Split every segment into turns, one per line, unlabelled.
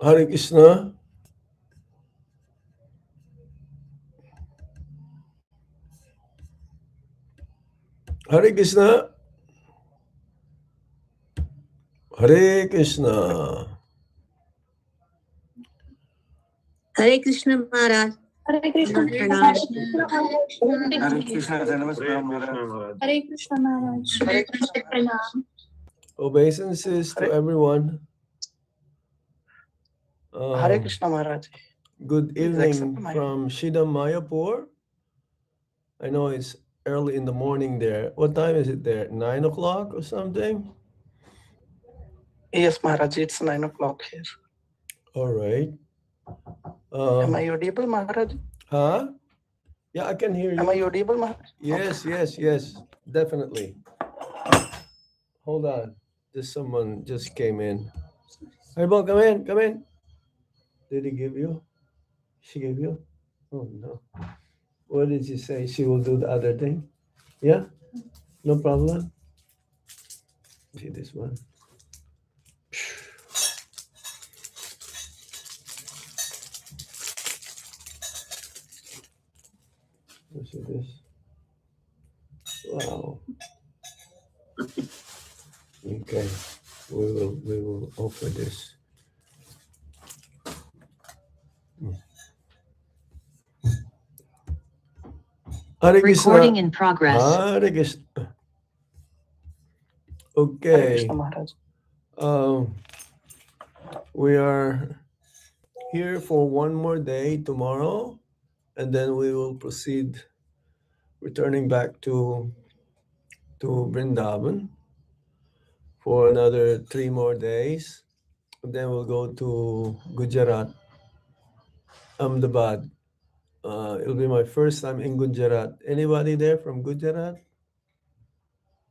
Hare Krishna. Hare Krishna. Hare Krishna.
Hare Krishna Maharaj.
Hare Krishna.
Pranam.
Hare Krishna, Maharaj.
Hare Krishna Maharaj. Hare Krishna Pranam.
Obeisances to everyone.
Hare Krishna Maharaj.
Good
Please
evening
accept my-
from Shida Mayapur. I know it's early in the morning there. What time is it there? 9 o'clock or something?
Yes, Maharaj, it's 9 o'clock here.
All right.
Am I audible, Maharaj?
Huh? Yeah, I can hear
Am I
you.
audible, Maharaj?
Yes, yes, definitely. Hold on. Just someone just came in. Haribo, come in. Did he give you? She gave you? Oh no. What did she say? She will do the other thing? Yeah? No problem? See this one. Let's see this. Wow. Okay. We will offer this. Hare Krishna.
Recording in progress.
Hare Krishna.
Hare
Okay.
Krishna Maharaj.
We are here for one more day tomorrow, and then we will proceed returning back to Vrindavan for another 3 more days. And then we'll go to Gujarat, Ahmedabad. It'll be my first time in Gujarat. Anybody there from Gujarat?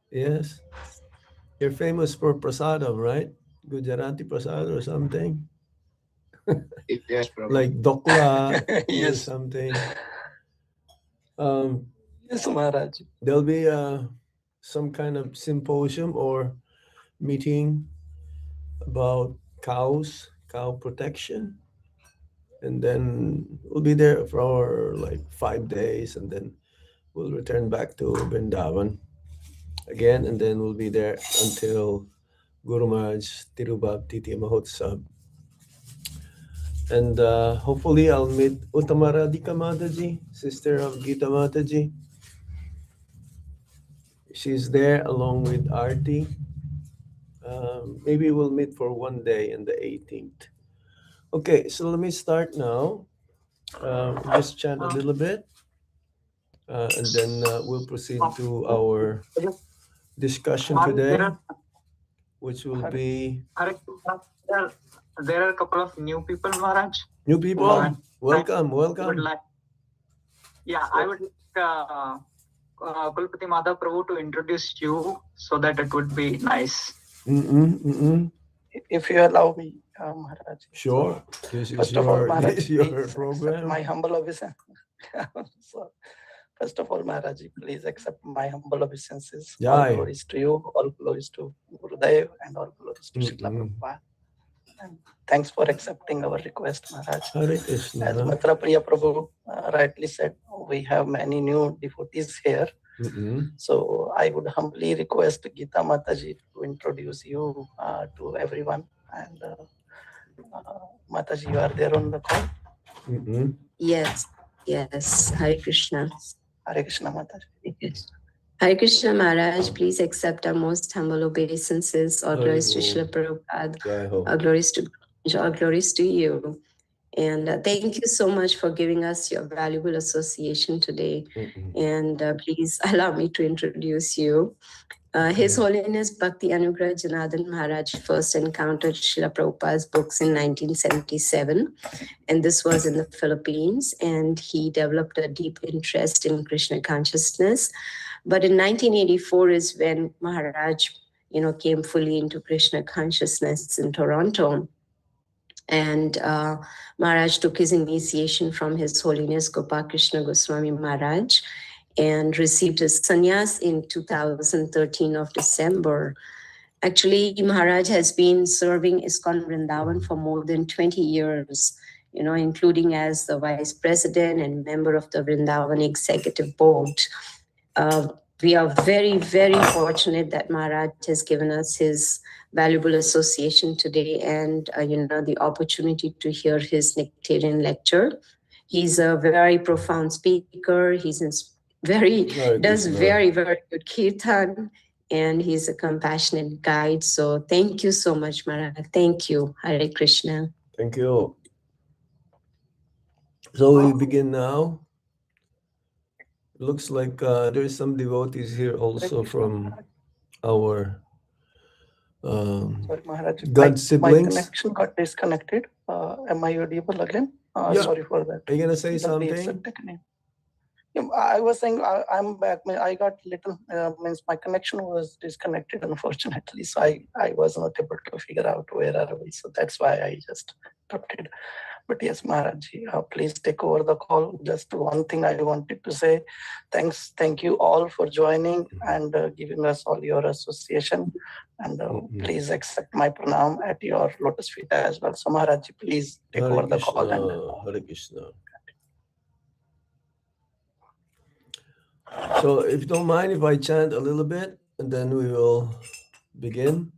Yes? You're famous for prasadam, right? Gujarati prasad or something?
Yes, Prabhu.
Like dokla or
Yes.
something.
Yes, Maharaj.
There'll be some kind of symposium or meeting about cow protection. And then we'll be there for like 5 days, and then we'll return back to Vrindavan again, and then we'll be there until Guru Maharaj Tirubhav Titiya Mahotsav. And hopefully I'll meet Uttama Radhika Mataji, sister of Gita Mataji. She's there along with Arti. Maybe we'll meet for one day on the 18th. Okay, so let me start now. Just chant a little bit, and then we'll proceed to our discussion today, which will be
There are a couple of new people, Maharaj.
new people. Welcome.
I would like Kulpati Madhav Prabhu to introduce you, so that it would be nice.
If you allow me, Maharaj.
Sure. This is
First of all, Maharaj,
this is your
please accept
program.
my humble obeisance. So, first of all, Maharaj, please accept my humble obeisances. All
Jai.
glories to you, all glories to Gurudev, and all glories to Srila Prabhupada. And thanks for accepting our request, Maharaj.
Hare
As
Krishna.
Matra Priya Prabhu rightly said, we have many new devotees here. So I would humbly request Gita Mataji to introduce you to everyone. And Mataji, you are there on the call.
Yes. Hare Krishna.
Hare Krishna Mataji.
Hare Krishna Maharaj, please accept our most humble obeisances. All glories to Srila Prabhupada.
Jai Ho.
All glories to you. And thank you so much for giving us your valuable association today. And please allow me to introduce you. His Holiness Bhakti Anugrah Janardhan Maharaj first encountered Srila Prabhupada's books in 1977. And this was in the Philippines. And he developed a deep interest in Krishna consciousness. But in 1984 is when Maharaj, came fully into Krishna consciousness in Toronto. And Maharaj took his initiation from His Holiness Gopal Krishna Goswami Maharaj and received his sannyas in 2013 of December. Actually, Maharaj has been serving ISKCON Vrindavan for more than 20 years, including as the vice president and member of the Vrindavan executive board. We are very, very fortunate that Maharaj has given us his valuable association today and, the opportunity to hear his nectarian lecture. He's a very profound speaker. Does very, very good kirtan, and he's a compassionate guide. So thank you so much, Maharaj. Thank you. Hare Krishna.
Thank you. So we begin now. Looks like there's some devotees here also from our
Sorry, Maharaj.
God siblings.
My connection got disconnected. Am I audible again?
Yeah.
Sorry for that.
Are you gonna say something?
Yeah, I was saying I'm back. I got little means my connection was disconnected, unfortunately. So I was not able to figure out where are we. So that's why I just interrupted. But yes, Maharaj, please take over the call. Just one thing I wanted to say. Thank you all for joining and giving us all your association. And please accept my pranam at your lotus feet as well. So Maharaj, please take over the call.
Hare Krishna. So if you don't mind if I chant a little bit and then we will begin.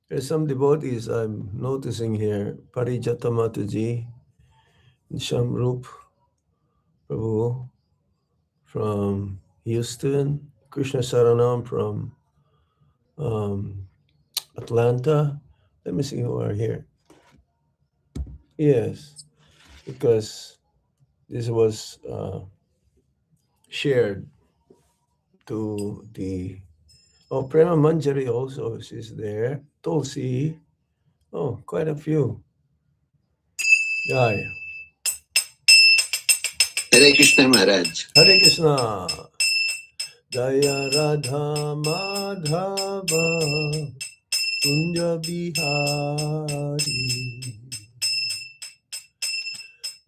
There's some devotees I'm noticing here. Parijata Mataji, Shamrup Prabhu from Houston, Krishna Saranam from Atlanta. Let me see who are here. Yes, because this was shared to the Prema Manjari also is there. Tulsi. Oh, quite a few. Jai.
Hare Krishna Maharaj.
Hare Krishna. Jaya Radha Madhava Kunja Bihari.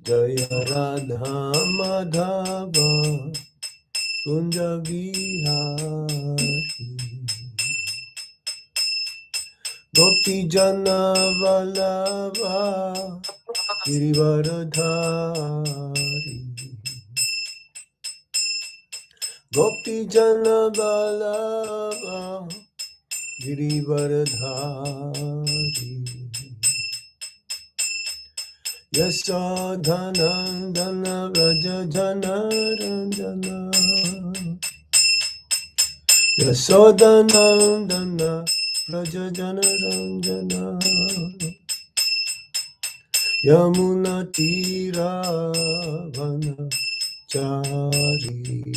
Jaya Radha Madhava Kunja Bihari. Gopi Jana Vallabha Girivaradhari. Gopi Jana Vallabha Girivaradhari. Yasodhanandana Vraja Jana Ranjana. Yasodhanandana Vraja Jana Ranjana. Yamuna Tira Vana Chari.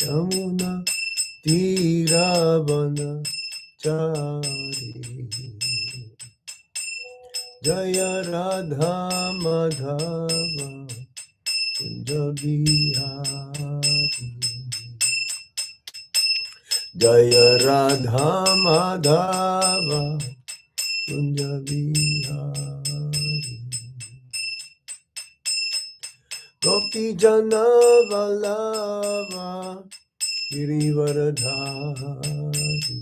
Yamuna Tira Vana Chari. Jaya Radha Madhava Kunja Bihari. Jaya Radha Madhava Kunja Bihari. Gopi Jana Vallabha Girivaradhari.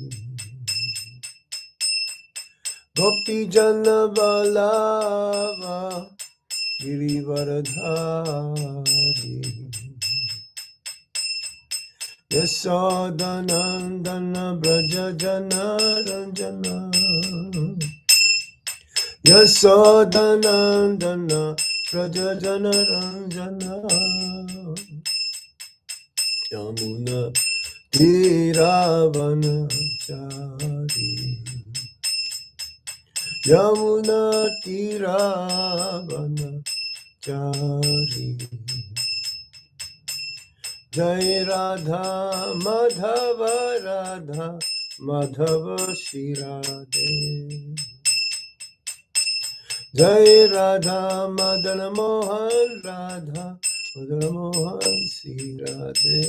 Gopi Jana Vallabha Girivaradhari. Yasodhanandana Vraja Jana Ranjana. Yasodhanandana Vraja Jana Ranjana. Yamuna Tiravana Chari. Yamuna Tiravana Chari. Jai Radha Madhava Radha Madhava Shri Radhe. Jai Radha Madana Mohan Radha Madana Mohan Shri Radhe.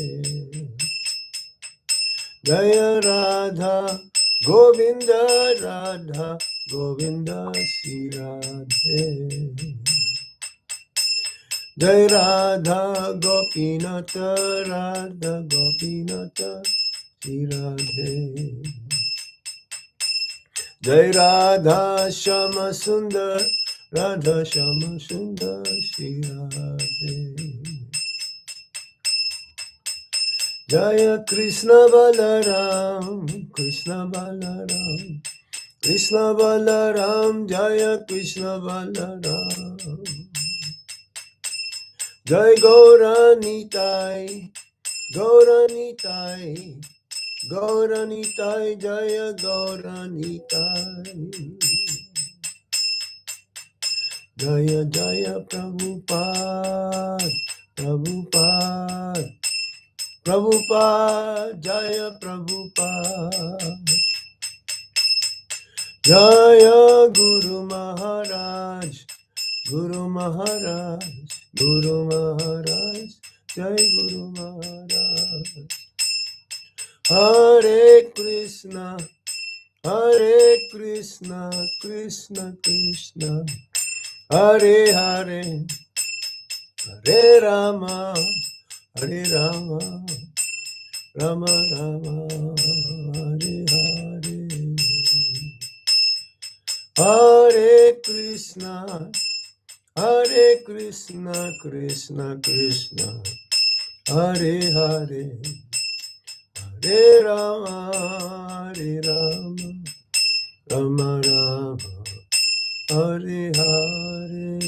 Jaya Radha Govinda Radha Govinda Shri Radhe. Jai Radha Gopinata Radha Gopinata Shri Radhe. Jai Radha Shama Sundar, Radha Shama Sundar, Shri Radhe. Jaya Krishna Balaram, Krishna Balaram, Krishna Balaram, Jaya Krishna Balaram. Jai Gauranitai, Gauranitai, Gauranitai, Jaya Gauranitai. Jaya Jaya Prabhupada, Prabhupada, Prabhupada, Jaya Prabhupada. Jaya Guru Maharaj, Guru Maharaj, Guru Maharaj, Jai Guru Maharaj. Hare Krishna, Hare Krishna, Krishna Krishna, Hare Hare, Hare Rama, Hare Rama, Rama Rama, Hare Hare. Hare Krishna, Hare Krishna, Krishna Krishna, Hare Hare, Hare Rama, Hare Rama, Rama Rama, Hare Hare.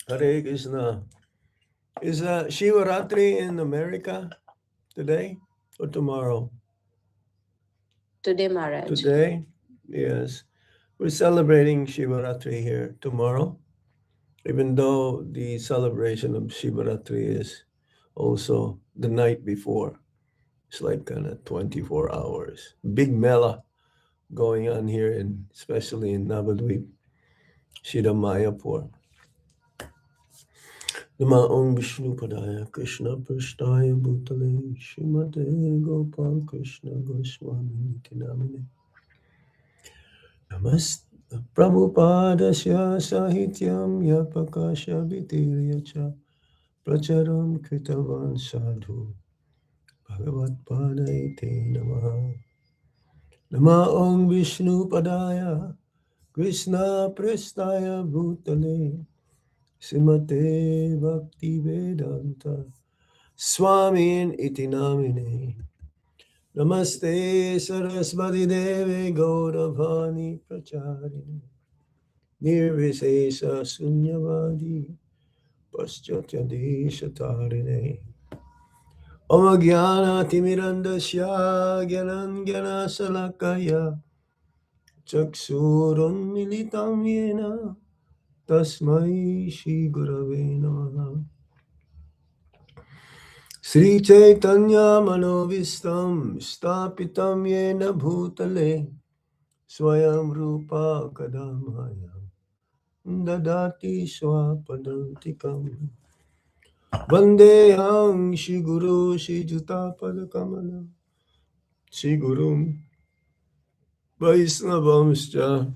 Hare Krishna. Is Shivaratri in America today or tomorrow?
Today, Maharaj.
Today? Yes. We're celebrating Shivaratri here tomorrow, even though the celebration of Shivaratri is also the night before. It's like kind of 24 hours. Big mela going on here, especially in Navadvip, Shida Mayapur. Nama Om Vishnu Padaya Krishna Prashtaya Bhutale Shrimate Gopal Krishna Goswami Niti Namine. Namaste Prabhupadasya Sahityam Yapakasha Vitiryacha Pracharam Kritavan Sadhu Bhagavad Padaite Namaha. Nama Om Vishnu Padaya Krishna Prasthaya Bhutale Simate Bhakti Vedanta Swamin iti namine. Namaste Sarasvati Deve Gauravani Pracharini Nirvisesa Sunyavadi Paschatya Deshatarine. Om Jnana Timirandasya Gyananjana Salakaya Chaksurun Militam Yena Tasmai Shri Gurave Namaha. Sri Chaitanya Manovistam Stapitam Yena Bhutale Swayam Rupa Kadamaya Dadati Swapadantikam Vandeham Shri Guru Shri Jutapada Kamala Shri Gurum Vaisnavamscha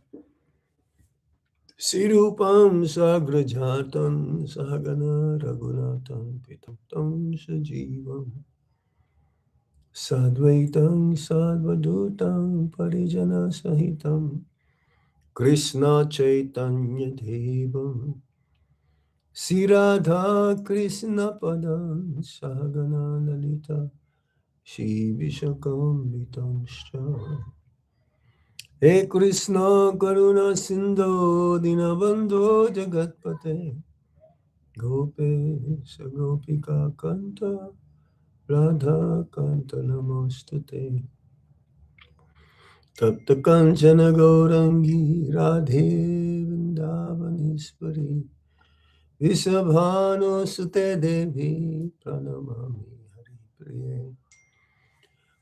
Shri Rupam Sagrajatam Sahagana Raghunathan Pitam Sajivam Sadvaitam Sadvadutam Parijana Sahitam Krishna Chaitanya Devam Sri Radha Krishna Padam Sahagana Lalita Shri Vishakam Shra. He Krishna Karuna Sindhu Dinabandho Jagatpate Gope Sagopika Kanta Radha Kanta Namostate Tapta Kanchana Gaurangi Radhe Vrindavaneshwari Visabhano Sute Devi Pranamami Hari Priye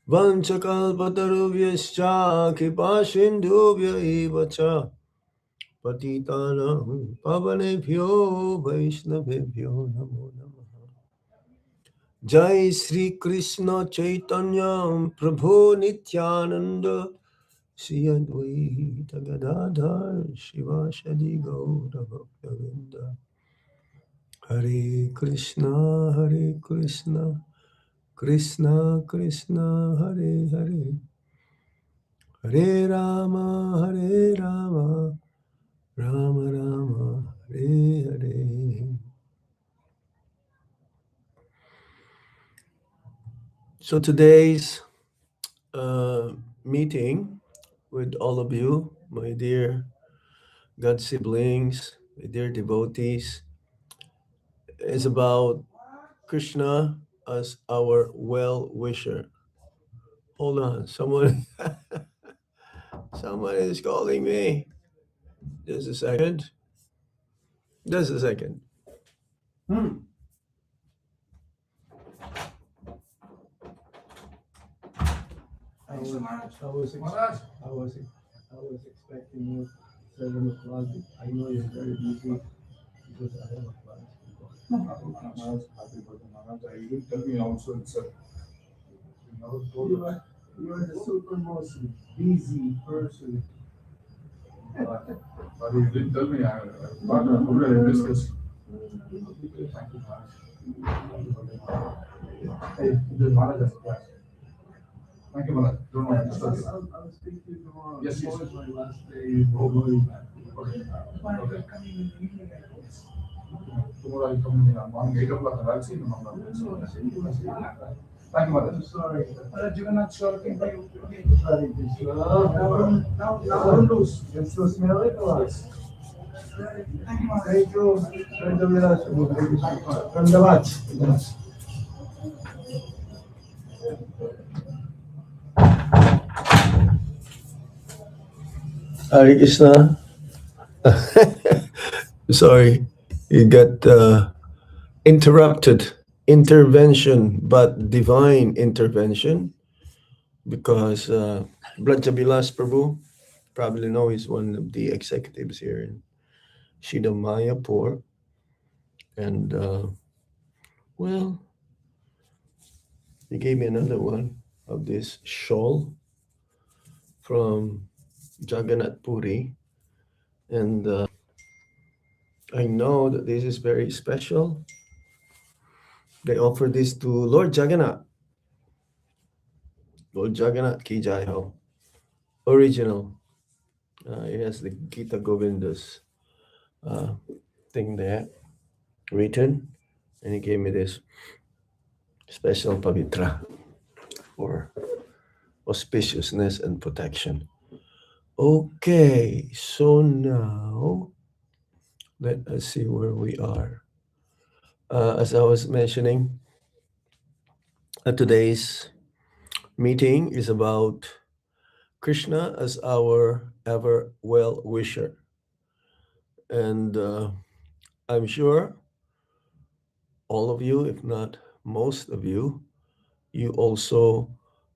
Vanchakalpatarubhyascha Kipasindhubhya evacha Patitanam Pavanebhyo Vaishnavebhyo Namo Namaha. Jai Sri Krishna Chaitanya Prabhu Nityananda Shri Advaita Gadadhar Shivashadi Gaura Bhaktavinda Hare Krishna, Hare Krishna, Krishna Krishna, Hare Hare, Hare Rama, Hare Rama, Rama Rama, Hare Hare. So today's meeting with all of you, my dear God siblings, my dear devotees, is about Krishna as our well wisher. Hold on, someone someone is calling me. Just a second. Just a second. I was expecting you 7 o'clock. I know you're very busy because I have a class.
Happy birthday, Maharaj. You didn't tell me also itself.
You are the super most busy person.
But you didn't tell me. I thought I already discussed. Thank you, Maharaj. Hey, this Maharaj has a class. Thank you, Maharaj. Don't want to disturb you.
I'll speak to you tomorrow.
Yes, yes.
Tomorrow is my last day. Going back.
Okay. Tomorrow I'll come in the morning 8 o'clock. I'll see you in the morning. Thank you, Maharaj.
I'm sorry.
Jagannath, sure. Thank you.
Hare Krishna. Now don't lose. You're so smelly for us. Thank you. Thank you very much. Dandavat. Hare Krishna. Sorry, you got interrupted. Intervention, but divine intervention, because Brajabilas Prabhu, probably know, he's one of the executives here in Shida Mayapur. And well, he gave me another one of this shawl from Jagannath Puri. And I know that this is very special. They offer this to Lord Jagannath. Lord Jagannath Ki Jai Ho. Original. It has the Gita Govinda's thing there written. And he gave me this special pavitra for auspiciousness and protection. Okay, so now let us see where we are. As I was mentioning, today's meeting is about Krishna as our ever well wisher. And I'm sure all of you, if not most of you, you also,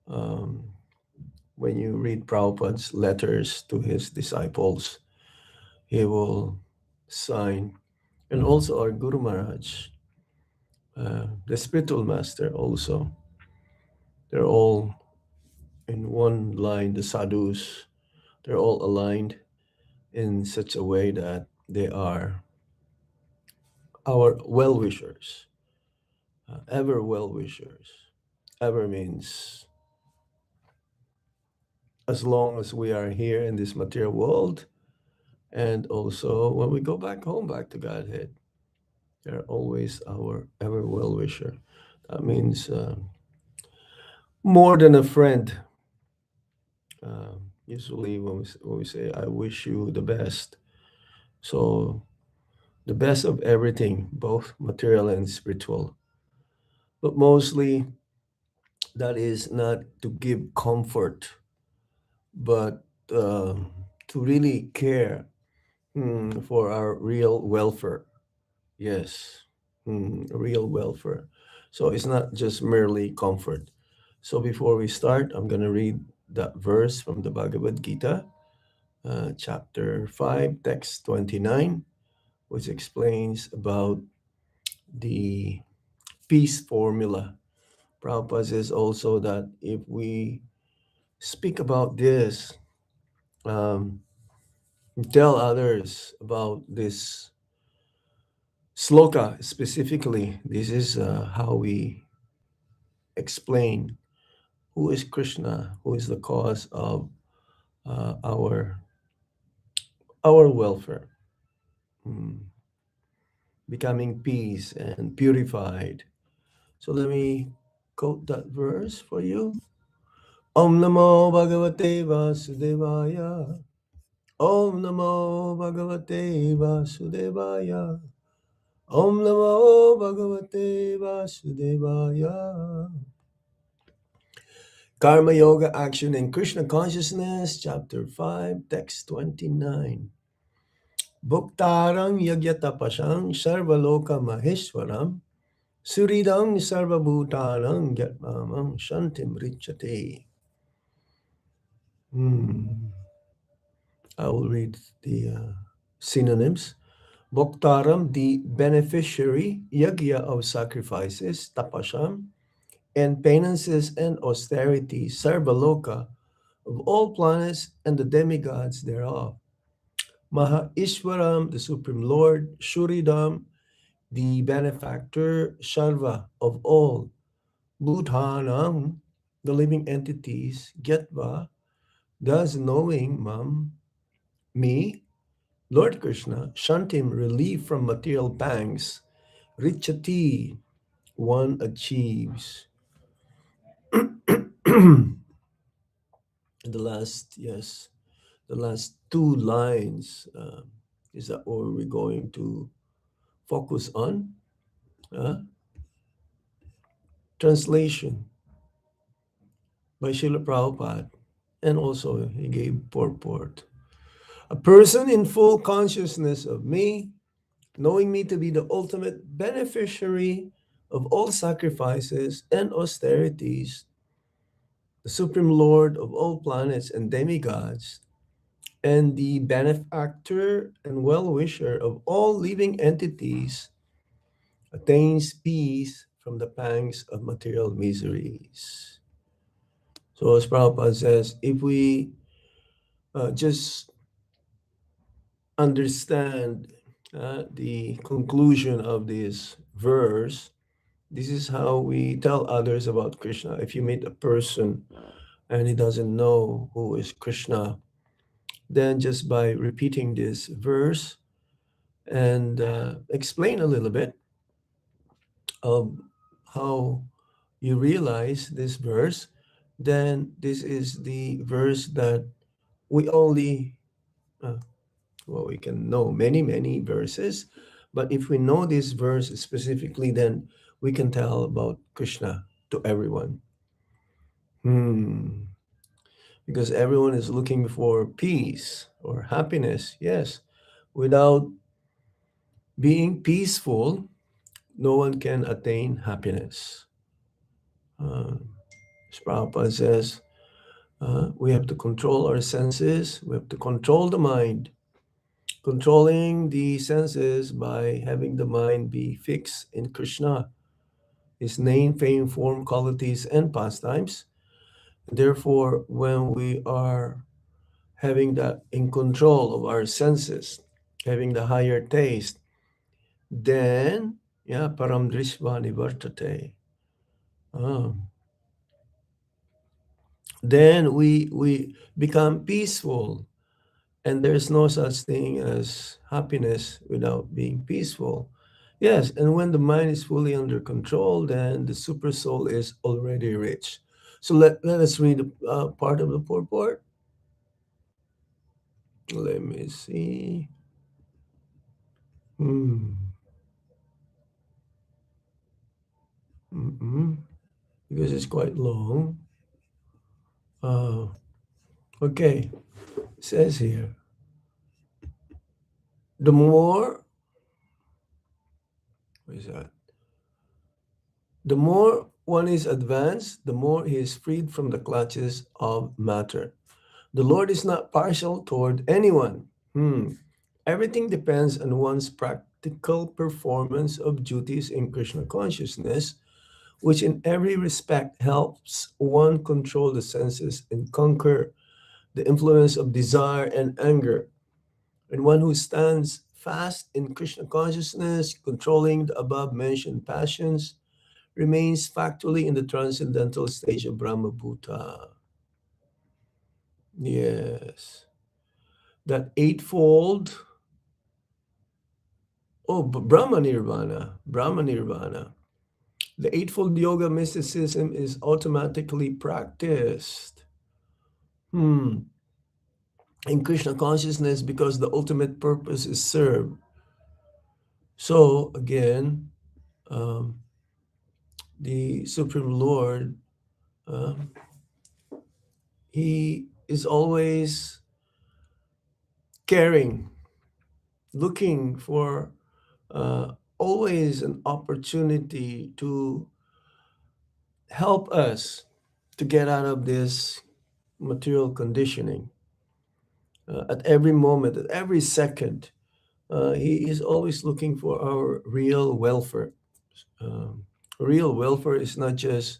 when you read Prabhupada's letters to his disciples, he will sign, and also our Guru Maharaj, the spiritual master also, they're all in one line, the sadhus, they're all aligned in such a way that they are our well-wishers, ever well-wishers. Ever means as long as we are here in this material world, and also when we go back home, back to Godhead, they're always our ever well-wisher. That means more than a friend. Usually when we say, I wish you the best. So the best of everything, both material and spiritual. But mostly that is not to give comfort, but to really care for our real welfare. Yes, real welfare. So it's not just merely comfort. So before we start, I'm going to read that verse from the Bhagavad Gita, chapter 5, text 29, which explains about the peace formula. Prabhupada says also that if we speak about this, tell others about this sloka specifically, this is how we explain who is Krishna, who is the cause of our welfare, mm, becoming peace and purified. So let me quote that verse for you. Om Namo Bhagavate Vasudevaya. Om Namo Bhagavate Vasudevaya. Om Namo Bhagavate Vasudevaya. Karma Yoga Action in Krishna Consciousness, Chapter 5, Text 29. Bhuktarang Yagyatapashang Sarvaloka Maheshwaram Suridang Sarvabhutanang Yatmamam Shantim Richate. I will read the synonyms. Bhoktaram, the beneficiary, yagya of sacrifices, tapasham, and penances and austerities, sarvaloka, of all planets and the demigods thereof. Maha Ishwaram, the Supreme Lord, Shuridam, the benefactor, Sharva, of all, Bhutanam, the living entities, Gyatva, thus knowing, me, Lord Krishna, Shantim, relief from material pangs, Richati, one achieves. The last two lines is that what we're going to focus on. Translation by Srila Prabhupada, and also he gave purport. A person in full consciousness of me, knowing me to be the ultimate beneficiary of all sacrifices and austerities, the Supreme Lord of all planets and demigods, and the benefactor and well-wisher of all living entities, attains peace from the pangs of material miseries. So as Prabhupada says, if we just understand the conclusion of this verse, this is how we tell others about Krishna. If you meet a person and he doesn't know who is Krishna, then just by repeating this verse and explain a little bit of how you realize this verse, then this is the verse that we only, we can know many verses, but if we know this verse specifically, then we can tell about Krishna to everyone. Because everyone is looking for peace or happiness. Yes, without being peaceful, no one can attain happiness. As Prabhupada says, we have to control our senses, we have to control the mind. Controlling the senses by having the mind be fixed in Krishna, his name, fame, form, qualities, and pastimes. Therefore, when we are having that in control of our senses, having the higher taste, then, param drishva nivartate. Then we become peaceful, and there's no such thing as happiness without being peaceful. Yes, and when the mind is fully under control, then the super soul is already rich. So let us read part of the purport. Let me see. Because it's quite long. Okay, it says here, the more, what is that? The more one is advanced, the more he is freed from the clutches of matter. The Lord is not partial toward anyone. Everything depends on one's practical performance of duties in Krishna consciousness, which in every respect helps one control the senses and conquer the influence of desire and anger. And one who stands fast in Krishna consciousness, controlling the above mentioned passions, remains factually in the transcendental stage of Brahma Bhuta. Yes. That eightfold, Brahma Nirvana, Brahma Nirvana. The eightfold yoga mysticism is automatically practiced. In Krishna consciousness, because the ultimate purpose is served. So again, the Supreme Lord, he is always caring, looking for always an opportunity to help us to get out of this material conditioning. At every moment, at every second, he is always looking for our real welfare. Real welfare is not just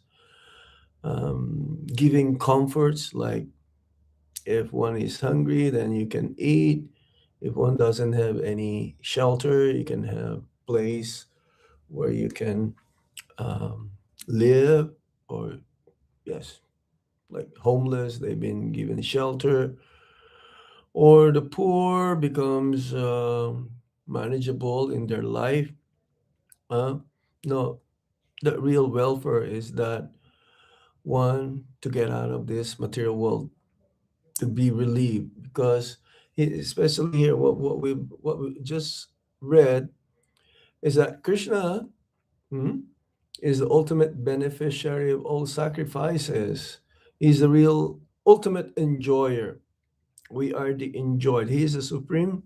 giving comforts, like if one is hungry, then you can eat. If one doesn't have any shelter, you can have place where you can live, or yes, like homeless, they've been given shelter, or the poor becomes manageable in their life. No, the real welfare is that one, to get out of this material world, to be relieved, because especially here, what we just read is that Krishna is the ultimate beneficiary of all sacrifices. He's the real ultimate enjoyer. We are the enjoyed. He is the supreme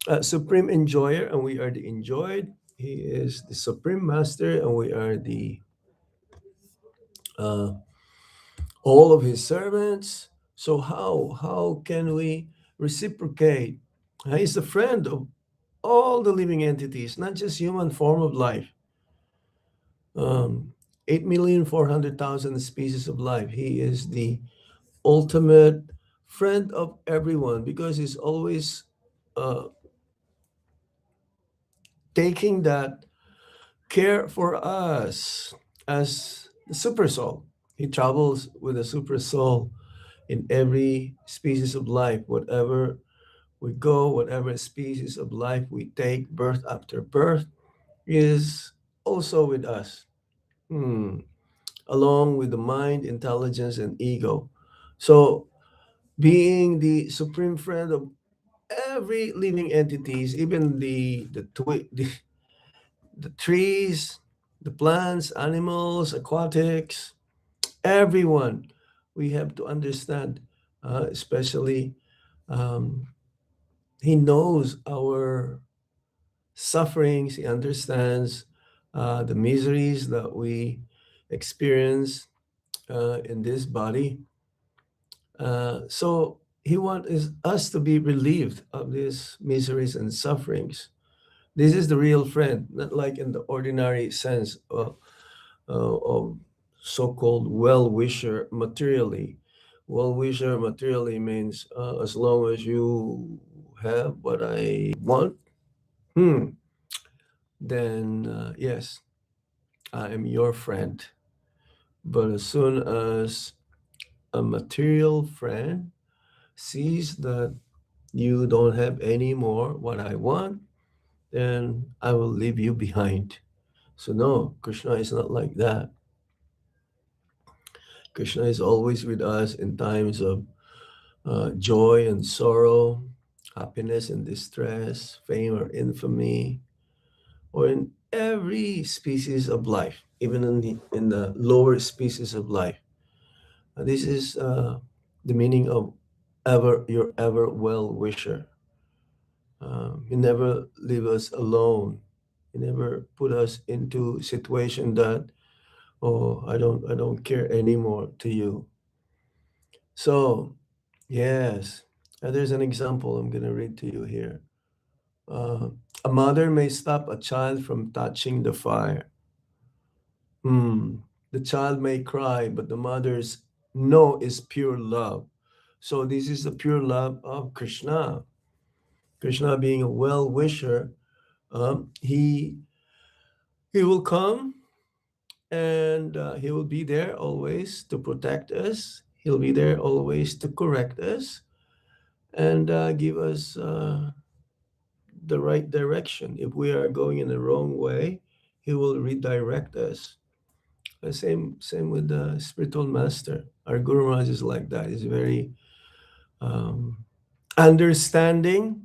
enjoyer, and we are the enjoyed. He is the supreme master, and we are the all of his servants. So how can we reciprocate? He's the friend of all the living entities, not just human form of life. 8,400,000 species of life. He is the ultimate friend of everyone, because he's always taking that care for us as the super soul. He travels with the super soul in every species of life. Whatever we go, whatever species of life we take, birth after birth, is also with us, along with the mind, intelligence, and ego. So, being the supreme friend of every living entities, even the trees, the plants, animals, aquatics, everyone, we have to understand, especially he knows our sufferings, he understands the miseries that we experience in this body. So he wants us to be relieved of these miseries and sufferings. This is the real friend, not like in the ordinary sense of so-called well-wisher materially. Well-wisher materially means as long as you have what I want, then yes, I am your friend. But as soon as a material friend sees that you don't have any more what I want, then I will leave you behind. So no, Krishna is not like that. Krishna is always with us in times of joy and sorrow, happiness and distress, fame or infamy, or in every species of life, even in the lower species of life. This is the meaning of your ever well wisher. He never leave us alone. He never put us into situation that, oh, I don't care anymore to you. So yes, there's an example I'm gonna read to you here. A mother may stop a child from touching the fire. The child may cry, but the mother's no is pure love. So this is the pure love of Krishna. Krishna being a well-wisher, he will come and he will be there always to protect us. He'll be there always to correct us and give us the right direction. If we are going in the wrong way, he will redirect us. The same with the spiritual master. Our Guru Maharaj is like that. He's very understanding.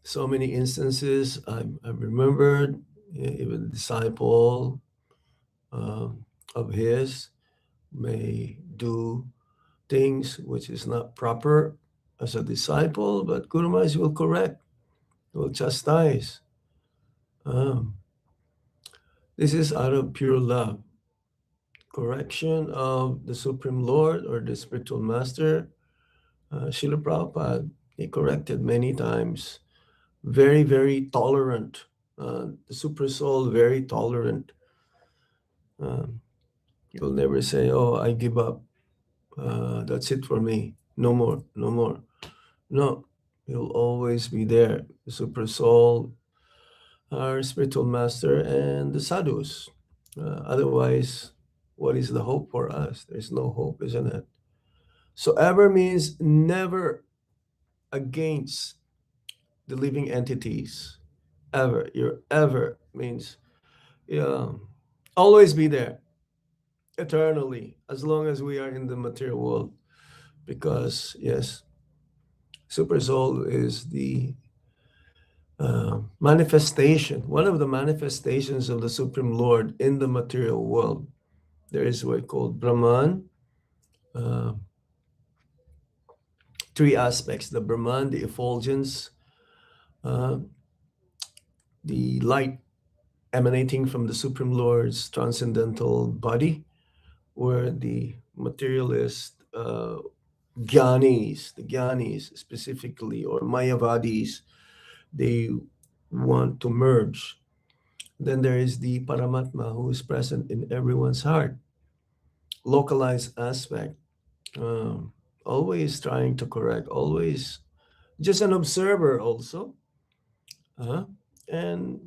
So many instances I've remembered, even a disciple of his may do things which is not proper as a disciple, but Guru Maharaj will correct, will chastise. This is out of pure love. Correction of the Supreme Lord or the spiritual master, Srila Prabhupada, he corrected many times. Very, very tolerant. The Super Soul, very tolerant. You'll never say, oh, I give up. That's it for me. No more, no more. No, you'll always be there. The Super Soul, our spiritual master, and the sadhus. Otherwise, what is the hope for us? There's no hope, isn't it? So ever means never against the living entities. Ever. Your ever means always be there eternally as long as we are in the material world. Because yes, Super Soul is the manifestation, one of the manifestations of the Supreme Lord in the material world. There is what called Brahman, three aspects: the Brahman, the effulgence, the light emanating from the Supreme Lord's transcendental body, where the materialist Gyanis, the Gyanis specifically, or Mayavadis, they want to merge. Then there is the Paramatma, who is present in everyone's heart. Localized aspect, always trying to correct, always just an observer also, and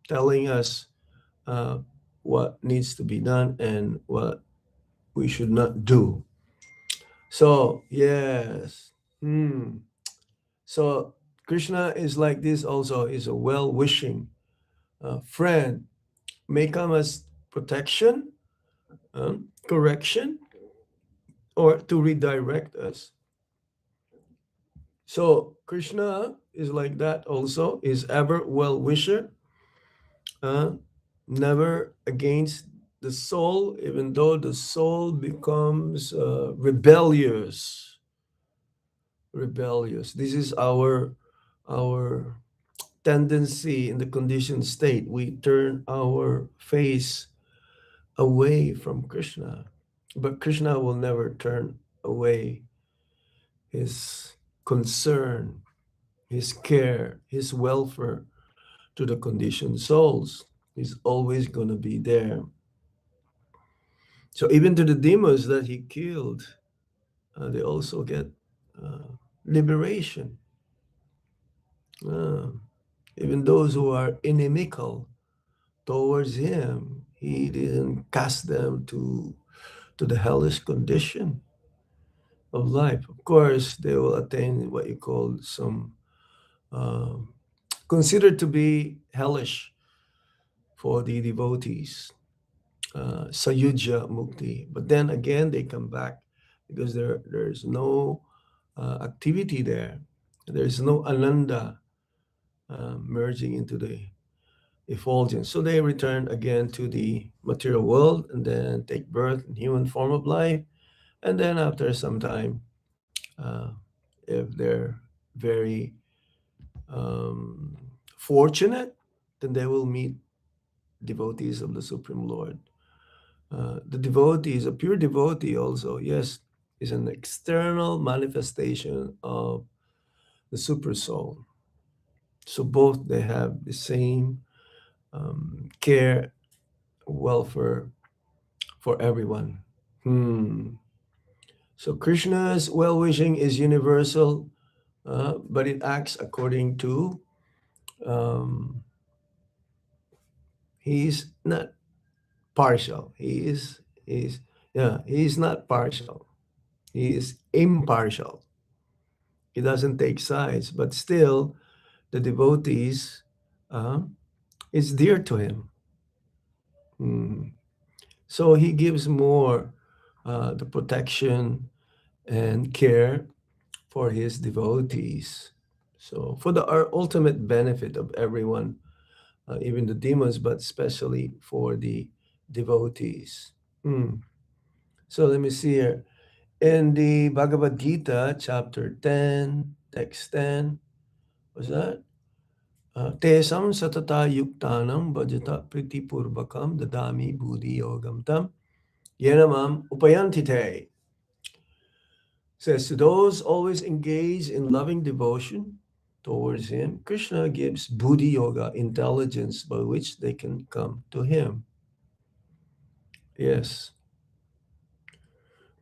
telling us what needs to be done and what we should not do. So, yes. So, Krishna is like this also, is a well-wishing friend, may come as protection, correction, or to redirect us. So, Krishna is like that also, is ever well-wisher, never against the soul, even though the soul becomes rebellious. This is our tendency in the conditioned state. We turn our face away from Krishna, but Krishna will never turn away his concern, his care, his welfare to the conditioned souls. He's always going to be there. So even to the demons that he killed, they also get liberation. Even those who are inimical towards him, he didn't cast them to the hellish condition of life. Of course, they will attain what you call some considered to be hellish for the devotees, Sayuja Mukti. But then again, they come back because there's no activity there. There's no Ananda merging into the effulgence. So they return again to the material world and then take birth in human form of life. And then after some time, if they're very fortunate, then they will meet devotees of the Supreme Lord. The devotee is a pure devotee also, yes, is an external manifestation of the Super Soul. So both, they have the same care, welfare for everyone. So Krishna's well-wishing is universal, but it acts according to, um, he's not partial. He's not partial. He is impartial. He doesn't take sides, but still, the devotees uh, is dear to him. Mm. So he gives more the protection and care for his devotees. So for the our ultimate benefit of everyone, even the demons, but especially for the devotees. Mm. So let me see here. In the Bhagavad Gita, chapter 10, text 10, was that? Tesam satata yuktanam bhajata priti purvakam dadami buddhi yogam tam yenamam upayantite. Says to those always engaged in loving devotion towards him, Krishna gives buddhi yoga, intelligence by which they can come to him. Yes.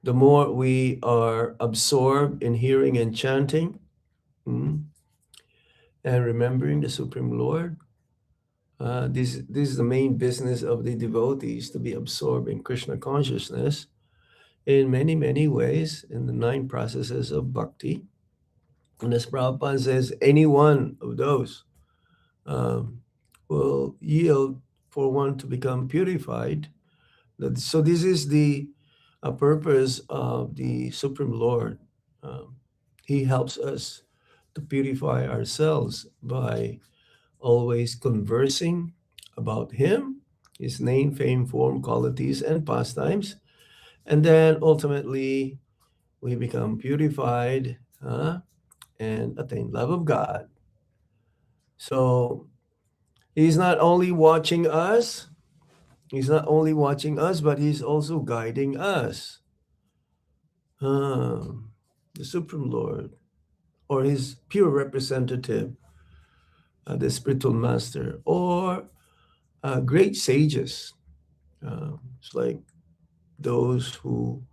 The more we are absorbed in hearing and chanting, and remembering the Supreme Lord, this is the main business of the devotees, to be absorbed in Krishna consciousness in many, many ways in the 9 processes of bhakti. And as Prabhupada says, any one of those will yield for one to become purified. So this is the purpose of the Supreme Lord. He helps us to purify ourselves by always conversing about him, his name, fame, form, qualities, and pastimes. And then ultimately, we become purified and attain love of God. So he's not only watching us, but he's also guiding us. The Supreme Lord, or his pure representative, the spiritual master, or great sages. It's like those who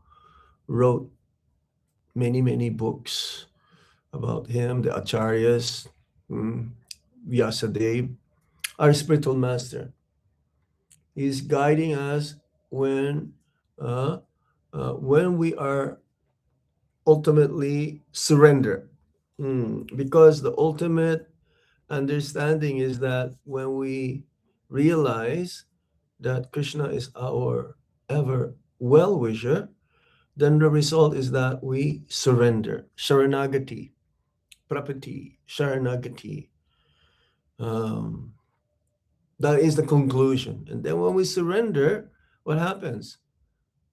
wrote many, many books about him, the acharyas, Vyasadeva, our spiritual master. He's guiding us when we are ultimately surrender. Because the ultimate understanding is that when we realize that Krishna is our ever well-wisher, then the result is that we surrender. Sharanagati, prapati, sharanagati. That is the conclusion. And then when we surrender, what happens?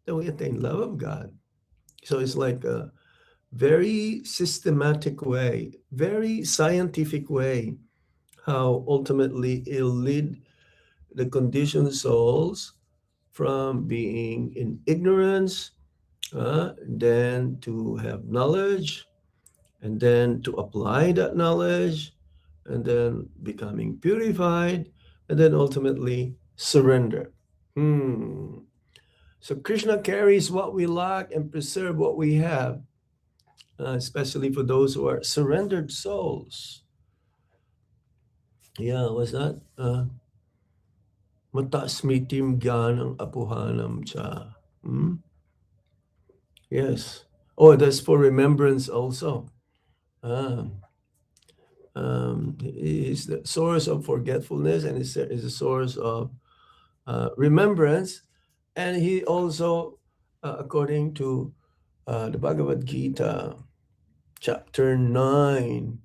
Then we attain love of God. So it's like a very systematic way, very scientific way, how ultimately it'll lead the conditioned souls from being in ignorance, then to have knowledge, and then to apply that knowledge, and then becoming purified, and then ultimately surrender. So Krishna carries what we lack and preserve what we have, especially for those who are surrendered souls. Yeah, what's that? Matasmitim gyanam apuhanam cha. Yes. Oh, that's for remembrance also. Is the source of forgetfulness, and is a source of remembrance. And he also, according to the Bhagavad Gita, chapter 9,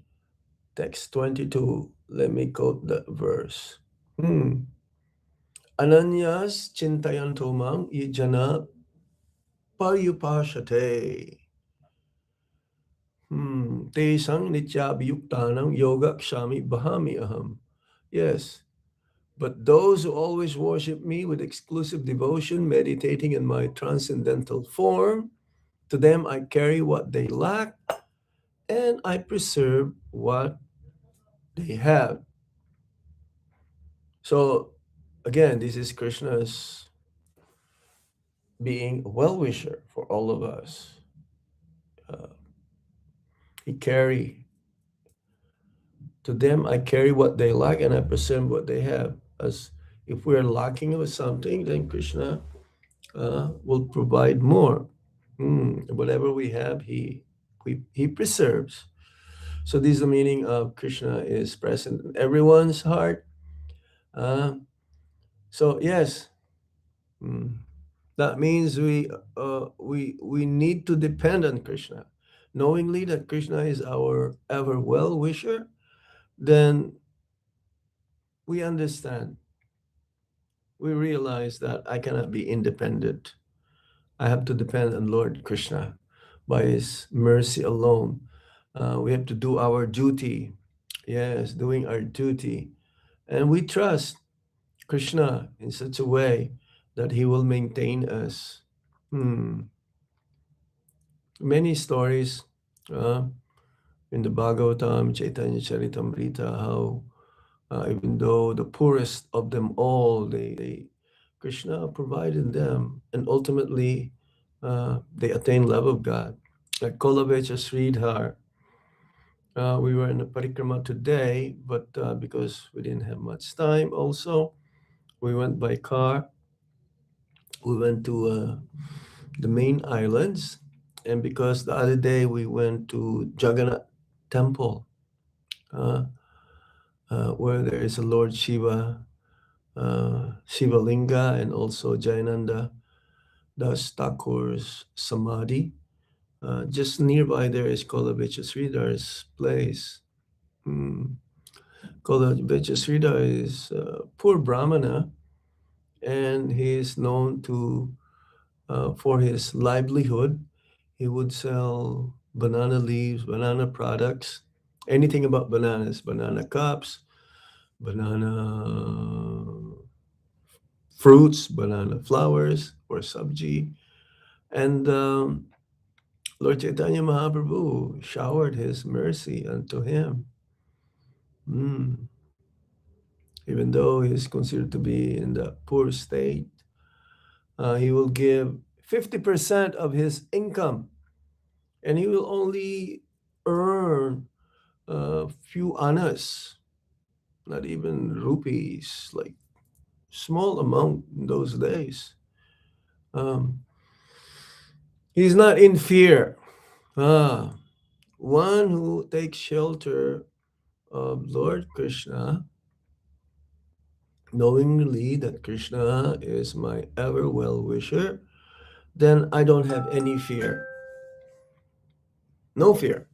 text 22, let me quote the verse. Ananyas chintayanto mang yajana paryupashate. Tesang nityabhyuktanam yogakshami bahami aham. Yes, but those who always worship me with exclusive devotion, meditating in my transcendental form, to them I carry what they lack, and I preserve what they have. So again, this is Krishna's being a well-wisher for all of us. He carry To them, I carry what they lack and I present what they have. As if we're lacking with something, then Krishna will provide more. Whatever we have, he preserves. So this is the meaning of Krishna is present in everyone's heart. So yes, that means we need to depend on Krishna, knowingly that Krishna is our ever well wisher. Then we understand, we realize that I cannot be independent. I have to depend on Lord Krishna by His mercy alone. We have to do our duty. Yes, doing our duty. And we trust Krishna in such a way that He will maintain us. Many stories in the Bhagavatam, Chaitanya Charitamrita, how even though the poorest of them all, Krishna provided them, and ultimately they attain love of God. Like Kolavecha Sridhar, we were in a parikrama today, but because we didn't have much time also, we went by car. We went to the main islands, and because the other day we went to Jagannath Temple, where there is a Lord Shiva, Shiva Linga, and also Jayananda Das Thakur's Samadhi. Just nearby there is Kolavecha Sridhar's place. Kolavecha Sridhar is a poor Brahmana, and he is known to for his livelihood. He would sell banana leaves, banana products, anything about bananas, banana cups, banana fruits, banana flowers, or sabji. And Lord Chaitanya Mahaprabhu showered his mercy unto him. Even though he is considered to be in the poor state, he will give 50% of his income, and he will only earn a few annas, not even rupees, like small amount in those days. He's not in fear. One who takes shelter of Lord Krishna, knowingly that Krishna is my ever well-wisher, then I don't have any fear. No fear.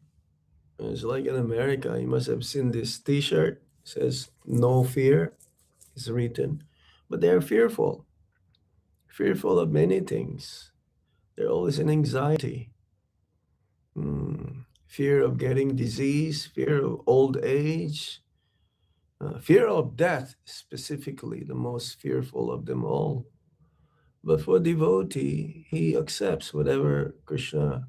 It's like in America, you must have seen this t-shirt. It says, "No fear," is written. But they're fearful of many things. They're always in anxiety. Fear of getting disease, fear of old age, fear of death, specifically the most fearful of them all. But for devotee, he accepts whatever Krishna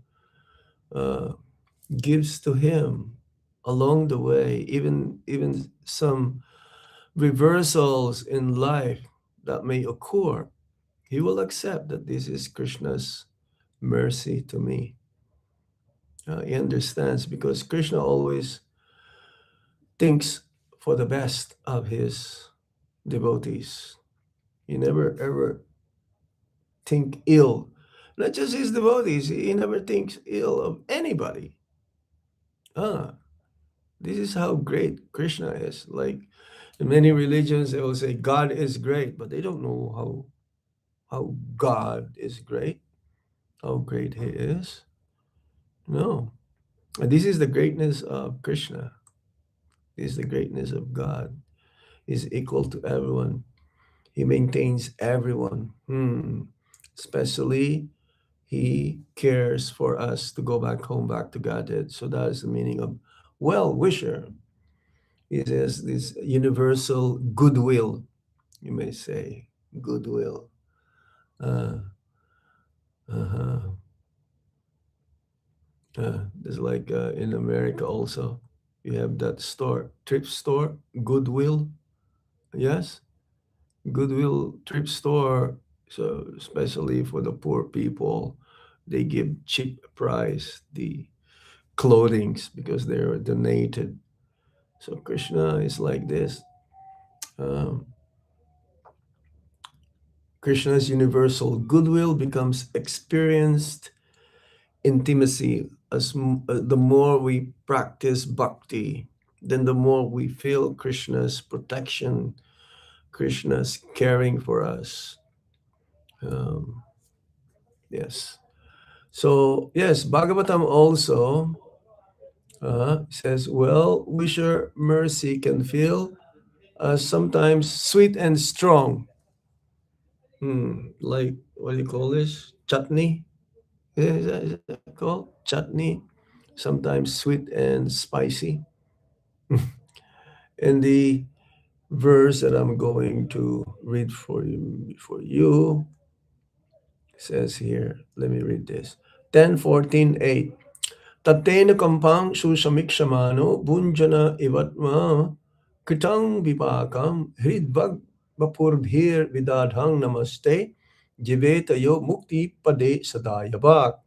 gives to him along the way, even some reversals in life that may occur. He will accept that this is Krishna's mercy to me. He understands, because Krishna always thinks for the best of his devotees. He never ever think ill. Not just his devotees, he never thinks ill of anybody. This is how great Krishna is. Like in many religions, they will say God is great, but they don't know how God is great, how great he is. No. And this is the greatness of Krishna. This is the greatness of God. He's equal to everyone. He maintains everyone. Especially, he cares for us to go back home, back to Godhead. So that is the meaning of well-wisher. It is this universal goodwill, you may say, goodwill. There's like in America also, you have that store, thrift store, Goodwill. Yes, Goodwill thrift store. So especially for the poor people, they give cheap price the clothings because they're donated So Krishna is like this. Um, Krishna's universal goodwill becomes experienced intimacy the more we practice bhakti, then the more we feel Krishna's protection, Krishna's caring for us. Um, yes. So, yes, Bhagavatam also says, well, wisher mercy can feel sometimes sweet and strong. Like, what do you call this? Chutney? Is that called? Chutney. Sometimes sweet and spicy. And the verse that I'm going to read for you says here, let me read this. 10:14:8. Tatena kampang susamikshamano bunjana ivatma kritang vipakam hridvag vapurbhir vidadhang namaste jivetayo mukti pade sadayabak.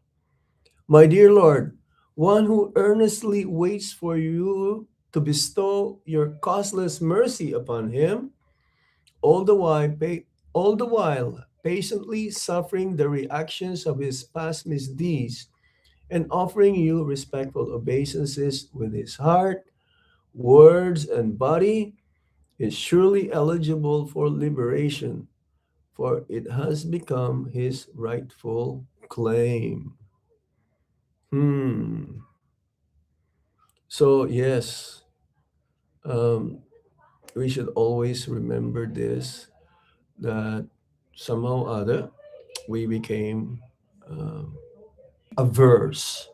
My dear Lord, one who earnestly waits for you to bestow your causeless mercy upon him, all the while, all the while patiently suffering the reactions of his past misdeeds and offering you respectful obeisances with his heart, words, and body, is surely eligible for liberation, for it has become his rightful claim. So, yes, um, we should always remember this, that somehow or other we became averse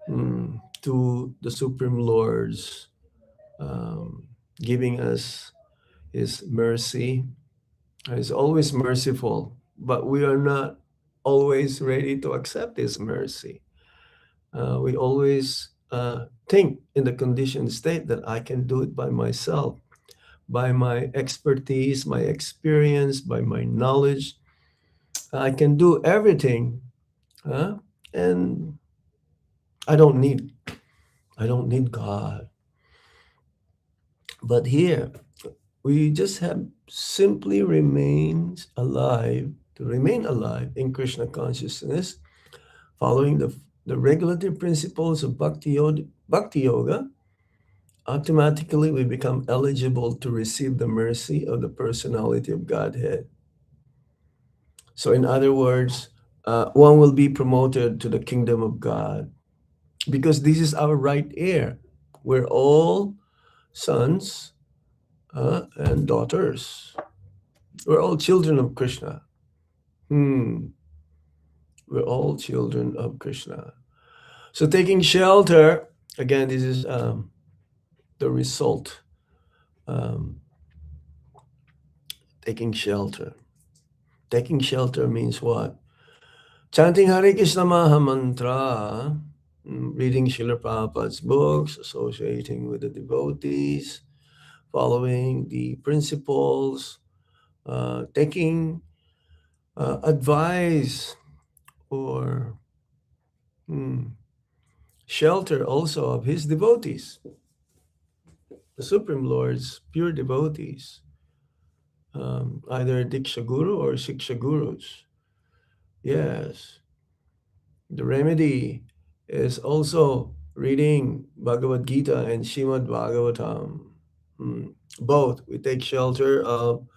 to the Supreme Lord's giving us His mercy. He's always merciful, but we are not always ready to accept His mercy. We always think in the conditioned state that I can do it by myself, by my expertise, my experience, by my knowledge. I can do everything, and I don't need God. But here, we just have simply to remain alive in Krishna consciousness, following the regulative principles of Bhakti Yoga. Automatically we become eligible to receive the mercy of the personality of Godhead. So in other words, one will be promoted to the kingdom of God, because this is our right heir. We're all sons and daughters. We're all children of Krishna. We're all children of Krishna. So taking shelter, again, this is the result. Taking shelter. Taking shelter means what? Chanting Hare Krishna Maha Mantra, reading Srila Prabhupada's books, associating with the devotees, following the principles, taking advice or shelter also of his devotees, the Supreme Lord's pure devotees, either Diksha Guru or Siksha Gurus. Yes, the remedy is also reading Bhagavad Gita and Shrimad Bhagavatam. Both, we take shelter of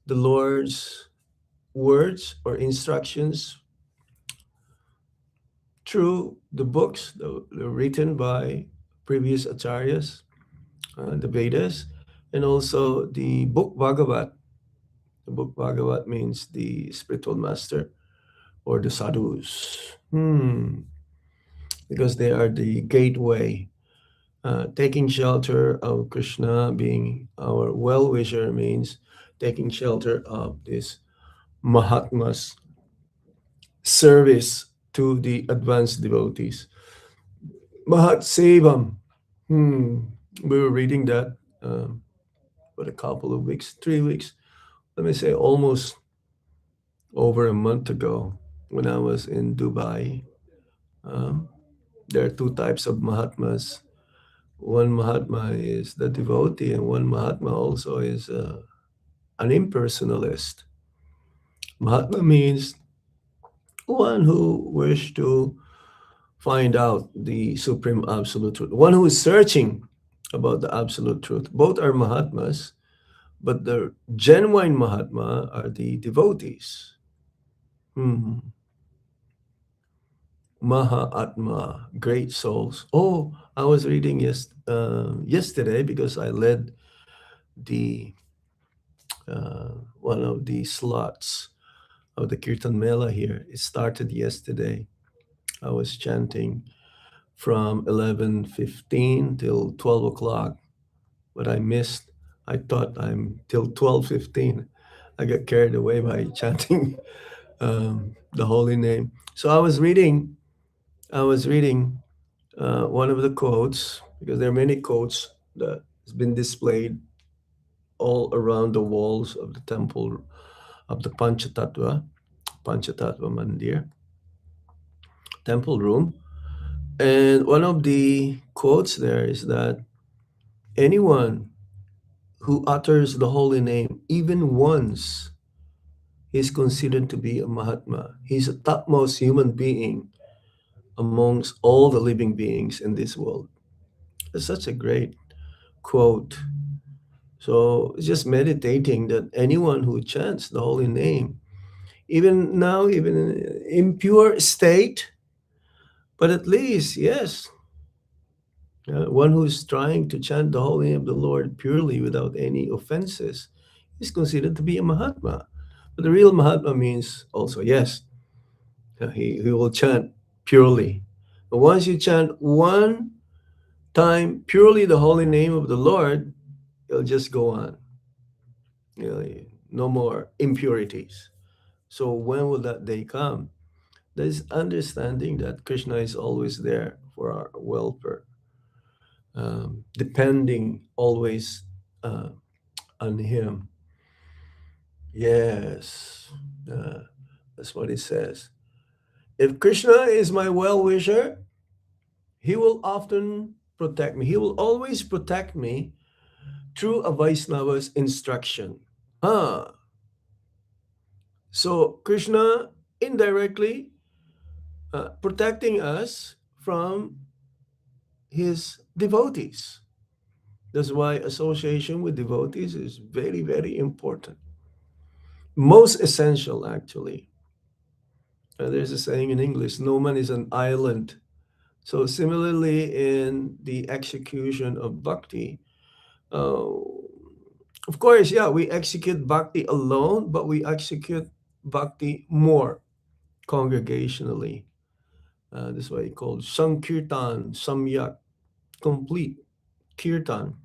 the Lord's words or instructions through the books that were written by previous acharyas, the Vedas, and also the book Bhagavat. The book Bhagavat means the spiritual master or the sadhus, because they are the gateway. Taking shelter of Krishna, being our well-wisher, means taking shelter of this Mahatma's service to the advanced devotees. Mahat Sevam. We were reading that for a couple of weeks, 3 weeks, let me say almost over a month ago when I was in Dubai. There are two types of Mahatmas. One Mahatma is the devotee, and one Mahatma also is an impersonalist. Mahatma means one who wished to find out the supreme absolute truth, one who is searching about the absolute truth. Both are Mahatmas, but the genuine Mahatma are the devotees. Mahatma, great souls. Oh, I was reading yesterday because I led the one of the slots of the Kirtan Mela here. It started yesterday. I was chanting from 11:15 till 12 o'clock, but I missed. I thought I'm till 12:15. I got carried away by chanting the holy name. So I was reading one of the quotes, because there are many quotes that has been displayed all around the walls of the temple of the Panchatattva Mandir, temple room. And one of the quotes there is that anyone who utters the holy name even once is considered to be a Mahatma. He's a topmost human being amongst all the living beings in this world. It's such a great quote. So it's just meditating that anyone who chants the holy name, even now, even in impure state, but at least, yes, one who's trying to chant the holy name of the Lord purely without any offenses is considered to be a Mahatma. But the real Mahatma means also, yes, he will chant purely. But once you chant one time purely the holy name of the Lord, it'll just go on. You know, no more impurities. So when will that day come? There's understanding that Krishna is always there for our welfare, depending always uh, on Him. Yes, that's what it says. If Krishna is my well-wisher, He will often protect me. He will always protect me through a Vaishnava's instruction. Ah, so Krishna indirectly protecting us from his devotees. That's why association with devotees is very, very important. Most essential, actually. There's a saying in English, no man is an island. So similarly, in the execution of bhakti, uh, of course, yeah, we execute bhakti alone, but we execute bhakti more congregationally. This is why it's called Sankirtan, Samyak, complete kirtan.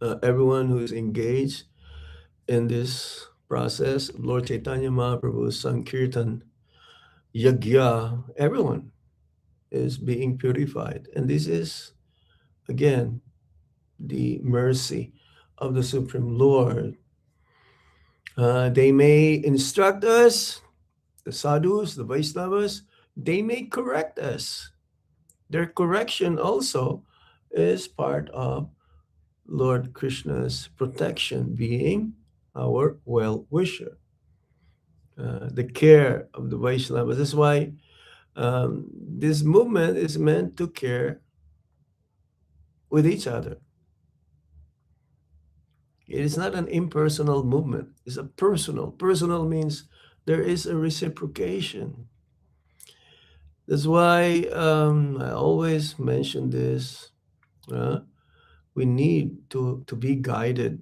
Everyone who is engaged in this process, Lord Chaitanya Mahaprabhu's Sankirtan, Yagya, everyone is being purified. And this is, again, the mercy of the Supreme Lord. They may instruct us, the sadhus, the Vaishnavas, they may correct us. Their correction also is part of Lord Krishna's protection, being our well-wisher. The care of the Vaishnavas. That's why this movement is meant to care with each other. It is not an impersonal movement. It's a personal. Personal means there is a reciprocation. That's why I always mention this. We need to be guided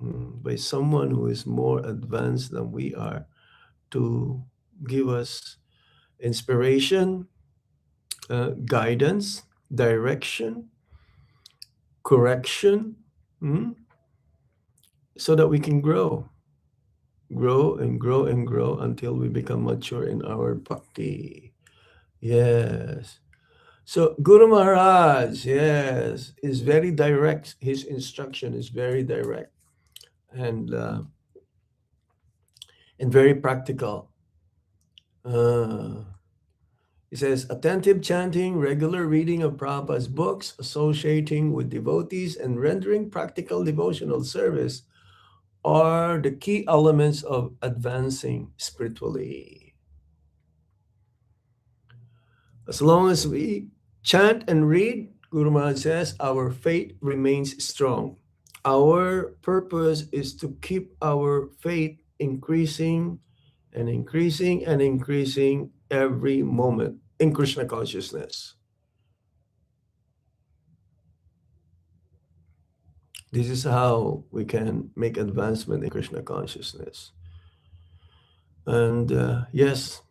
by someone who is more advanced than we are to give us inspiration, guidance, direction, correction, so that we can grow and grow and grow until we become mature in our bhakti. Yes. So Guru Maharaj, yes, is very direct. His instruction is very direct and very practical. He says, attentive chanting, regular reading of Prabhupada's books, associating with devotees, and rendering practical devotional service are the key elements of advancing spiritually. As long as we chant and read, Guru Maharaj says, our faith remains strong. Our purpose is to keep our faith increasing and increasing and increasing every moment in Krishna consciousness. This is how we can make advancement in Krishna consciousness. And yes,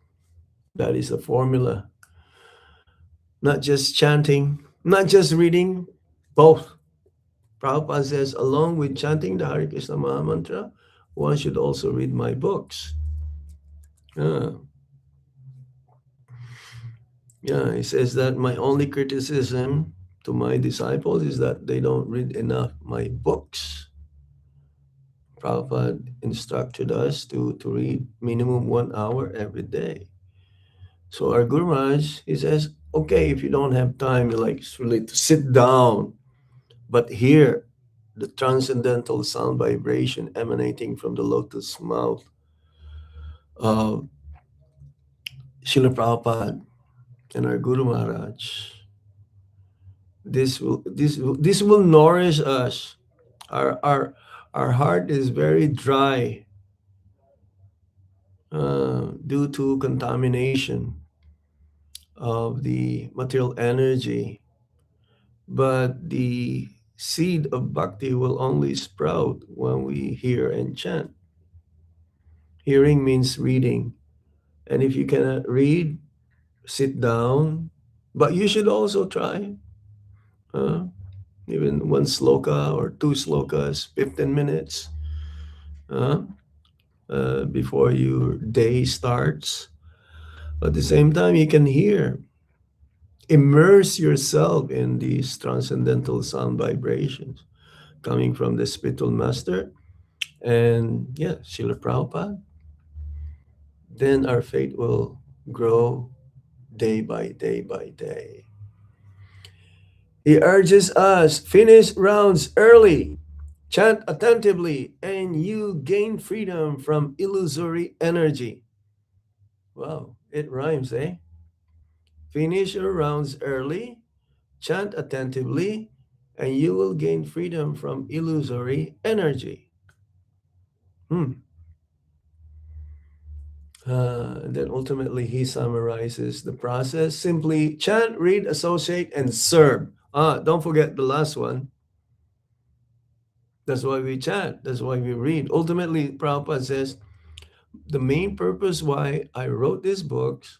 that is the formula. Not just chanting, not just reading, both. Prabhupada says, along with chanting the Hare Krishna Maha Mantra, one should also read my books. He says that my only criticism to my disciples is that they don't read enough my books. Prabhupada instructed us to read minimum 1 hour every day. So our Guru Maharaj, he says, okay, if you don't have time, you like really to sit down, but hear the transcendental sound vibration emanating from the lotus mouth of Srila Prabhupada and our Guru Maharaj. This will nourish us. Our heart is very dry due to contamination of the material energy, but the seed of bhakti will only sprout when we hear and chant. Hearing means reading, and if you cannot read, sit down, but you should also try even 1 sloka or 2 slokas, 15 minutes before your day starts. At the same time, you can hear. Immerse yourself in these transcendental sound vibrations coming from the spiritual master and Srila Prabhupada. Then our faith will grow day by day by day. He urges us, finish rounds early, chant attentively, and you gain freedom from illusory energy. Wow, it rhymes, eh? Finish your rounds early, chant attentively, and you will gain freedom from illusory energy. And then ultimately he summarizes the process. Simply chant, read, associate, and serve. Don't forget the last one. That's why we chant. That's why we read. Ultimately, Prabhupada says, the main purpose why I wrote these books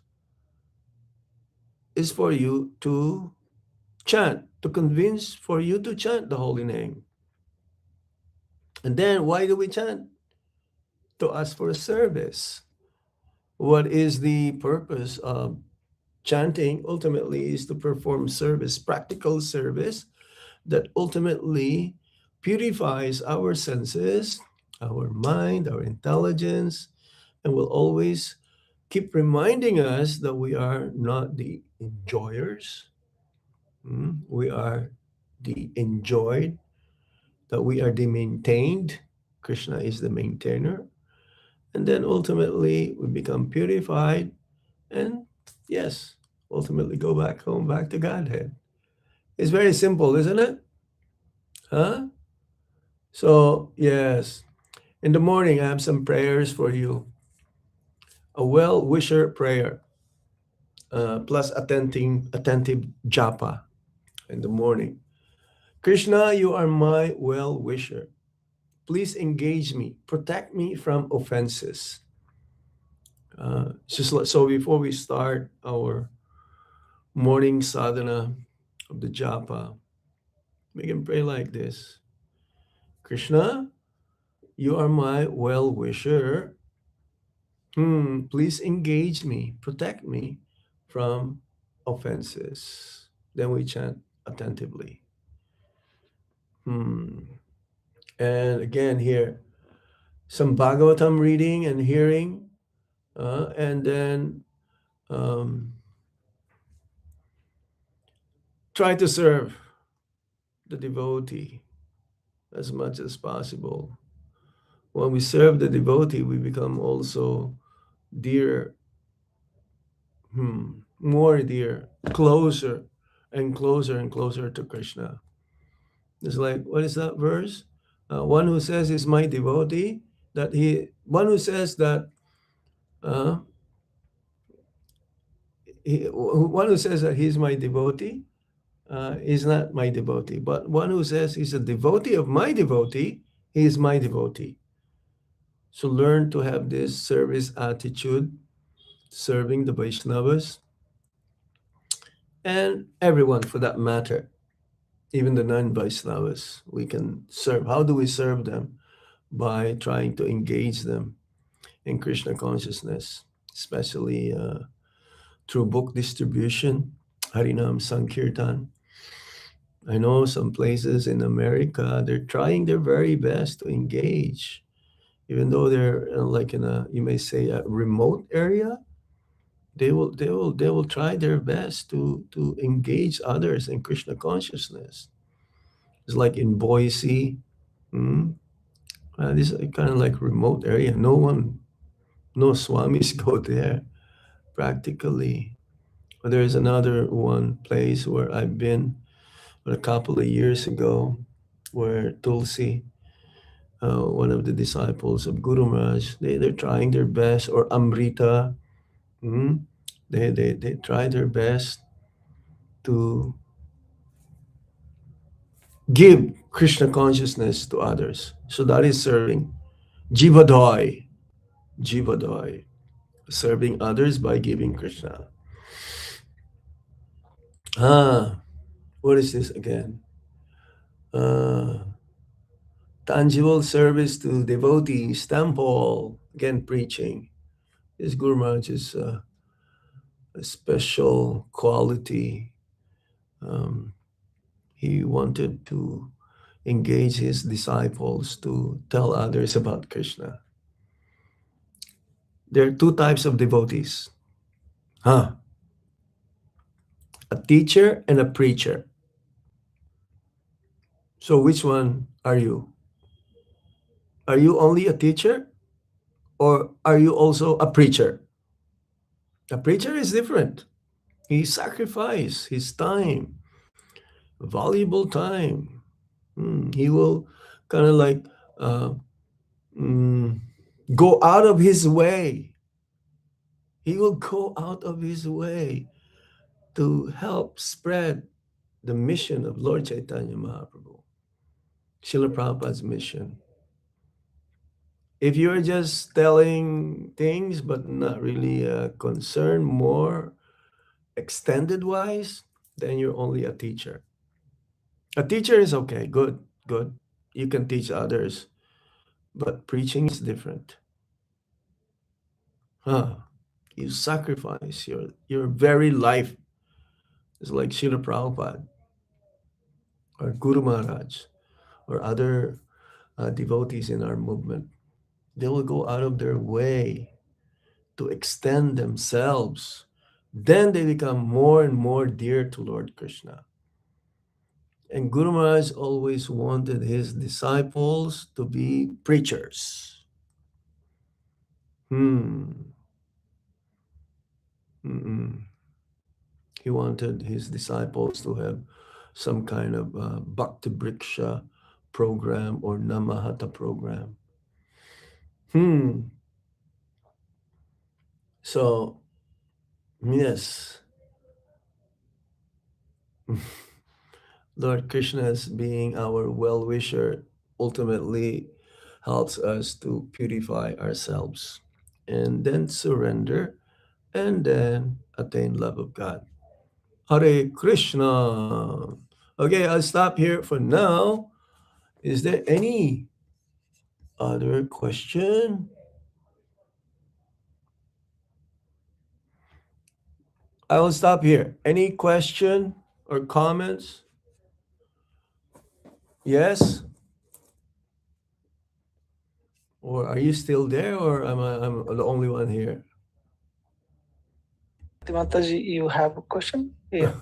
is for you to chant, to convince for you to chant the holy name. And then why do we chant? To ask for a service. What is the purpose of chanting? Ultimately is to perform service, practical service that ultimately purifies our senses, our mind, our intelligence, and will always keep reminding us that we are not the enjoyers. We are the enjoyed, that we are the maintained. Krishna is the maintainer. And then ultimately we become purified and ultimately go back home, back to Godhead. It's very simple, isn't it? So, yes, in the morning, I have some prayers for you. A well-wisher prayer, plus attentive japa in the morning. Krishna, you are my well-wisher. Please engage me, protect me from offenses. So before we start our morning sadhana of the japa, we can pray like this. Krishna, you are my well-wisher. Please engage me, protect me from offenses. Then we chant attentively. And again here, some Bhagavatam reading and hearing, and then try to serve the devotee as much as possible. When we serve the devotee, we become also dear, more dear, closer and closer and closer to Krishna. It's like, what is that verse? One who says is my devotee, one who says that, one who says that he's my devotee is not my devotee. But one who says he's a devotee of my devotee, he is my devotee. So learn to have this service attitude, serving the Vaishnavas and everyone for that matter, even the non-Vaishnavas. We can serve. How do we serve them? By trying to engage them in Krishna consciousness, especially through book distribution, Harinam Sankirtan. I know some places in America, they're trying their very best to engage, even though they're like in a, you may say, a remote area. They will try their best to engage others in Krishna consciousness. It's like in Boise, this is kind of like remote area. No swamis go there practically. But there's another one place where I've been a couple of years ago, where Tulsi, one of the disciples of Guru Maharaj, they're trying their best, or Amrita, they try their best to give Krishna consciousness to others. So that is serving. Jivadoi, serving others by giving Krishna. What is this again? Tangible service to devotees, temple, again preaching. This Guru Maharaj is a special quality. He wanted to engage his disciples to tell others about Krishna. There are two types of devotees. A teacher and a preacher. So which one are you? Are you only a teacher? Or are you also a preacher? A preacher is different. He sacrificed his time, valuable time. He will kind of like go out of his way. He will go out of his way to help spread the mission of Lord Chaitanya Mahaprabhu, Srila Prabhupada's mission. If you're just telling things but not really concerned more extended wise, then you're only a teacher. A teacher is okay, good. You can teach others, but preaching is different. You sacrifice your very life. It's like Srila Prabhupada or Guru Maharaj or other devotees in our movement. They will go out of their way to extend themselves. Then they become more and more dear to Lord Krishna. And Guru Maharaj always wanted his disciples to be preachers. He wanted his disciples to have some kind of Bhakti Briksha program or Namahata program. So, yes, Lord Krishna's being our well-wisher ultimately helps us to purify ourselves and then surrender and then attain love of God. Hare Krishna. Okay, I'll stop here for now. Is there any other question? I will stop here. Any question or comments? Yes? Or are you still there, or I'm the only one here?
Mataji, you have a question? Yeah.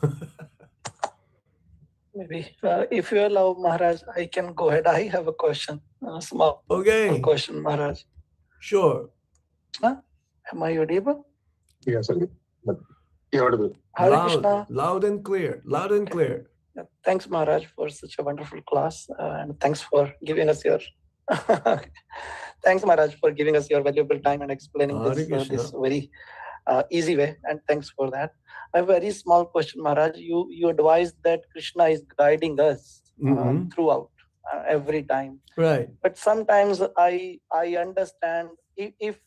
Maybe if you allow, Maharaj, I can go ahead. I have a question, a small
Okay.
question, Maharaj.
Sure.
Krishna, am I audible?
Yes, sir. You're audible.
Hare
Loud,
Krishna.
loud and clear. Loud and clear.
Thanks, Maharaj, for such a wonderful class, and thanks for giving us your. Thanks, Maharaj, for giving us your valuable time and explaining
Hare
this
Krishna.
very easy way, and thanks for that. I have a very small question, Maharaj. You advised that Krishna is guiding us throughout every time.
Right.
But sometimes I understand if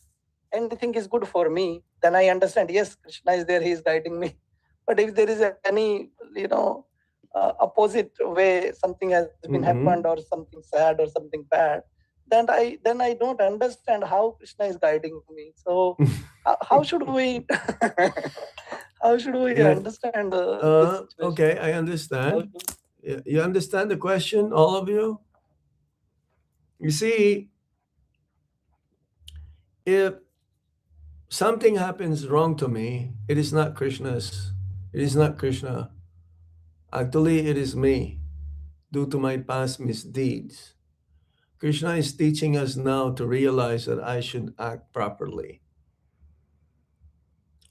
anything is good for me, then I understand, yes, Krishna is there, he is guiding me. But if there is any opposite way, something has been happened, or something sad or something bad, then I don't understand how Krishna is guiding me. So how should we how should we
Yeah.
understand this situation?
Okay, I understand. You understand the question, all of you? You see, if something happens wrong to me, it is not Krishna's. It is not Krishna. Actually, it is me, due to my past misdeeds. Krishna is teaching us now to realize that I should act properly.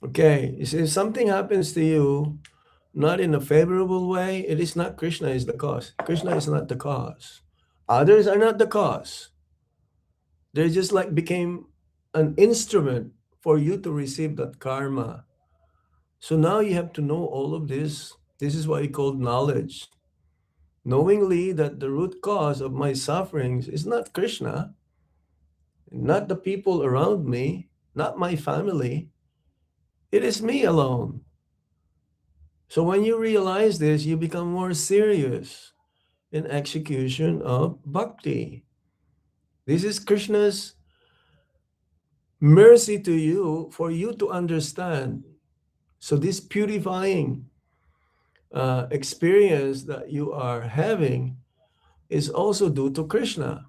Okay, you see, if something happens to you, not in a favorable way, it is not Krishna is the cause. Krishna is not the cause. Others are not the cause. They just like became an instrument for you to receive that karma. So now you have to know all of this. This is what we call knowledge. Knowingly that the root cause of my sufferings is not Krishna, not the people around me, not my family. It is me alone. So when you realize this, you become more serious in execution of bhakti. This is Krishna's mercy to you for you to understand. So this purifying experience that you are having is also due to Krishna.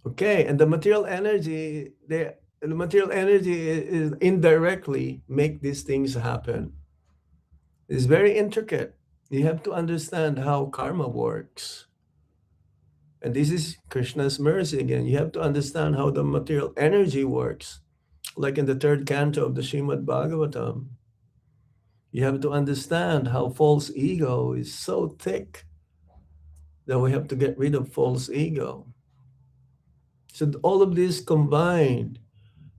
Okay, and the material energy, the material energy is indirectly make these things happen. It's very intricate. You have to understand how karma works. And this is Krishna's mercy again. You have to understand how the material energy works. Like in the third canto of the Srimad Bhagavatam, you have to understand how false ego is so thick that we have to get rid of false ego. So all of this combined,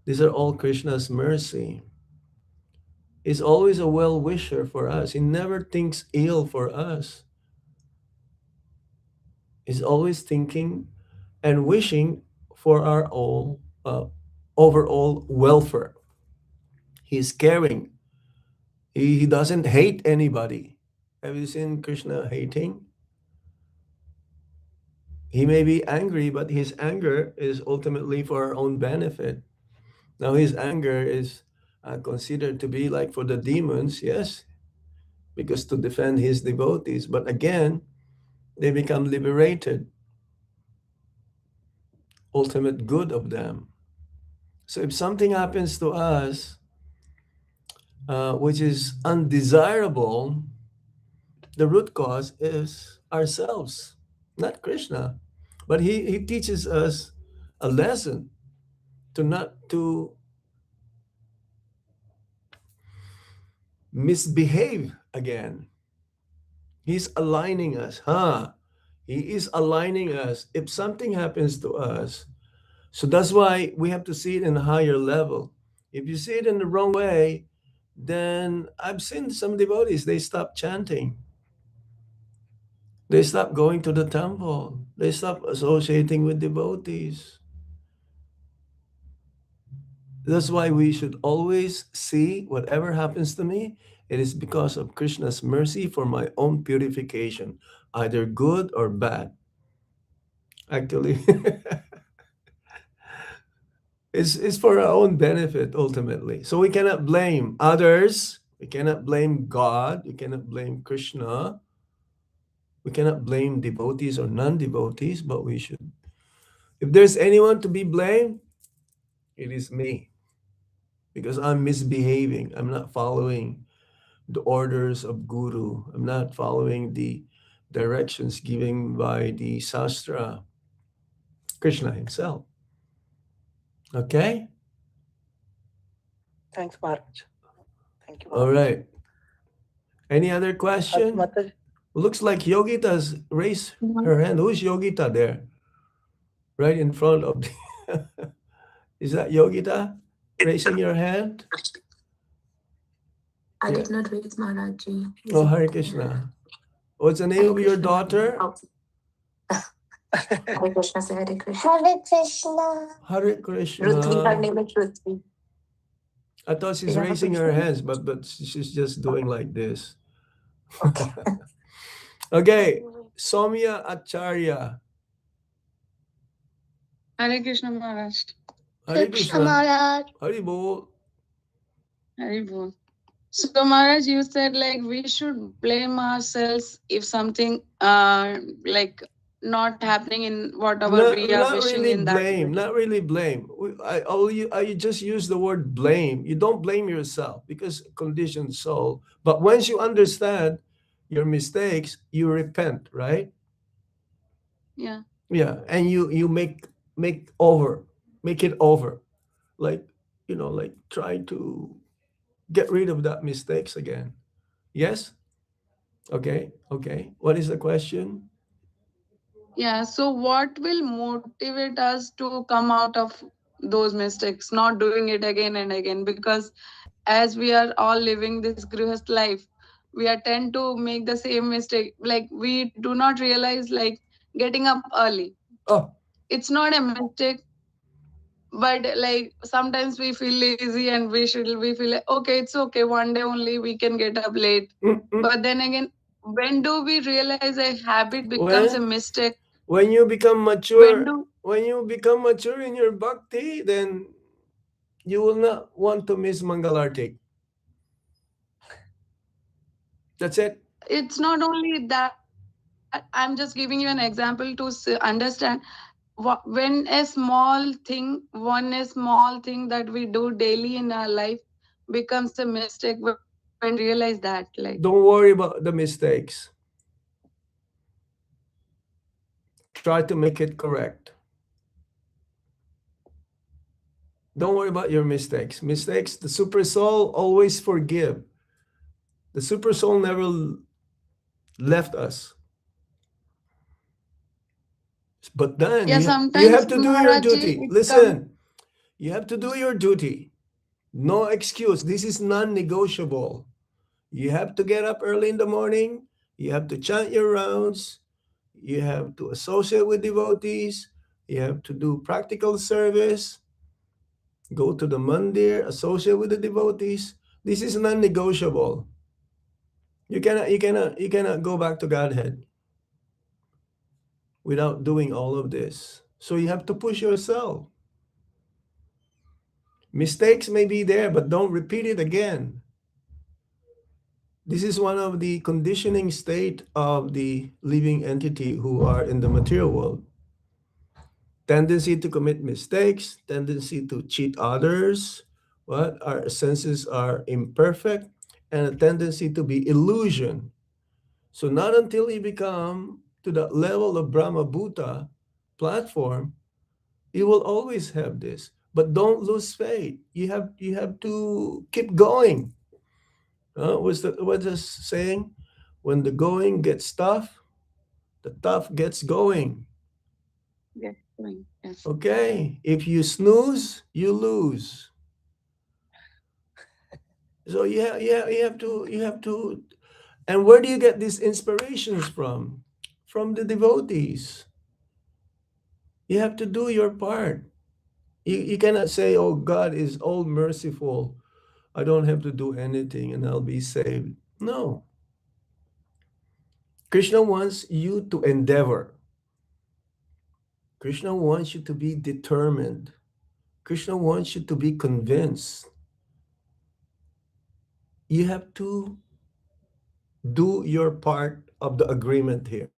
these are all Krishna's mercy. He's always a well-wisher for us. He never thinks ill for us. He's always thinking and wishing for our overall welfare. He's caring. He doesn't hate anybody. Have you seen Krishna hating? He may be angry, but his anger is ultimately for our own benefit. Now, his anger is considered to be like for the demons, yes, because to defend his devotees. But again, they become liberated, ultimate good of them. So if something happens to us, which is undesirable, the root cause is ourselves, not Krishna. But he teaches us a lesson to not to misbehave again. He's aligning us, He is aligning us. If something happens to us, so that's why we have to see it in a higher level. If you see it in the wrong way, then I've seen some devotees, they stop chanting. They stop going to the temple. They stop associating with devotees. That's why we should always see whatever happens to me, it is because of Krishna's mercy for my own purification, either good or bad. Actually, it's for our own benefit ultimately. So we cannot blame others. We cannot blame God. We cannot blame Krishna. We cannot blame devotees or non-devotees, but we should. If there's anyone to be blamed, it is me. Because I'm misbehaving. I'm not following the orders of Guru. I'm not following the directions given by the Sastra, Krishna himself. Okay?
Thanks, Maharaj. Thank you.
All
Maharaj.
right. Any other question?
Mataji.
Looks like Yogita's raised her hand. Who's Yogita there? Right in front of the... Is that Yogita raising your hand?
I did not raise Maharaji.
Oh, Hare Krishna. What's the name of your daughter?
Hare Krishna, say Hare Krishna. Hare Krishna.
Hare
Ruthvi, her
Krishna.
name is Ruthvi.
I thought she's
Yeah,
raising her
Krishna.
hands, but she's just doing like this.
Okay.
Okay, Soumya Acharya.
Hare Krishna Maharaj.
Hare Krishna.
Maharaj.
Hari Bol.
Hare Bol. So Maharaj, you said like we should blame ourselves if something like not happening in whatever we are wishing
really
in that
blame,
way.
not really blame. I just use the word blame. You don't blame yourself because conditioned soul. But once you understand your mistakes, you repent, right?
Yeah.
Yeah, and you make it over, like like try to get rid of that mistakes again. Yes. Okay. What is the question?
Yeah. So what will motivate us to come out of those mistakes, not doing it again and again? Because as we are all living this grihast life, we are tend to make the same mistake. Like we do not realize like getting up early.
Oh,
It's not a mistake, but like sometimes we feel lazy and we feel like, okay, it's okay, one day only we can get up late. But then again, when do we realize a habit becomes a mistake?
when you become mature, when you become mature in your bhakti, then you will not want to miss Mangalartik. That's it.
It's not only that, I'm just giving you an example to understand when a small thing, that we do daily in our life becomes a mistake, when realize that, like,
Don't worry about the mistakes. Try to make it correct. Don't worry about your mistakes. Mistakes, the super soul always forgive. The super soul never left us. But then
yeah,
you have to do your
Maharaji,
duty. Listen, you have to do your duty. No excuse. This is non-negotiable. You have to get up early in the morning. You have to chant your rounds. You have to associate with devotees. You have to do practical service. Go to the mandir, associate with the devotees. This is non-negotiable. You cannot go back to Godhead without doing all of this. So you have to push yourself. Mistakes may be there, but don't repeat it again. This is one of the conditioning state of the living entity who are in the material world. Tendency to commit mistakes, tendency to cheat others, our senses are imperfect, and a tendency to be illusion. So not until you become to the level of Brahma Bhuta platform, you will always have this. But don't lose faith. You have to keep going. What's the saying? When the going gets tough, the tough gets going.
yes.
Okay. If you snooze, you lose. So you have to. And where do you get these inspirations from? From the devotees. You have to do your part. You cannot say, oh, God is all merciful. I don't have to do anything and I'll be saved. No. Krishna wants you to endeavor. Krishna wants you to be determined. Krishna wants you to be convinced. You have to do your part of the agreement here.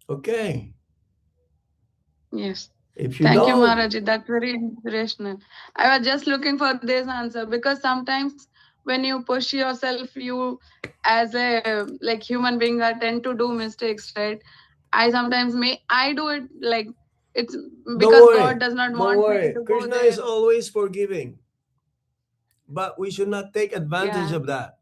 Okay.
Yes.
If you
Thank you,
don't,
Maharaji. That's very inspirational. I was just looking for this answer because sometimes when you push yourself, you as a like human being I tend to do mistakes, right? I do it like it's because God does not
Don't
want me
worry.
to go
Krishna is
there.
always forgiving, but we should not take advantage
Yeah.
of that.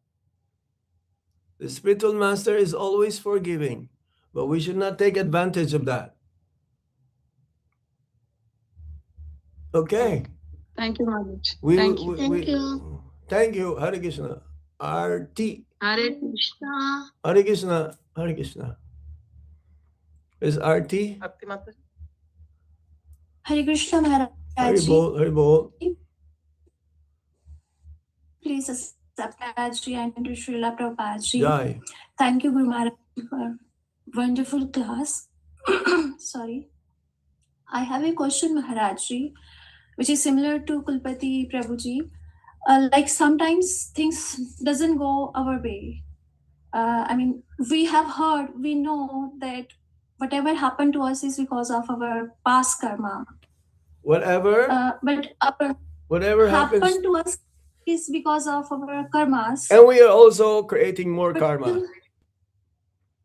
The spiritual master is always forgiving, but we should not take advantage of that. Okay.
Thank you, Maharaj.
We,
Thank
we,
you.
we, thank you. Hare Krishna. Arti.
Hare Krishna.
Hare Krishna. Hare Krishna. Is Arti?
Arti Mataji.
Hare Krishna
Hare
Maharaj.
Bol. Hare Bol.
Please accept Maharaj and to Srila Prabhupada.
Jai.
Thank you, Guru Maharaj, for wonderful class. Sorry. I have a question, Maharaj, which is similar to Kulpati Prabhuji. Like sometimes things doesn't go our way. I mean, we have heard, we know that whatever happened to us is because of our past karma.
Whatever.
But
Whatever happens
happened to us is because of our karmas.
And we are also creating more karma.
Still,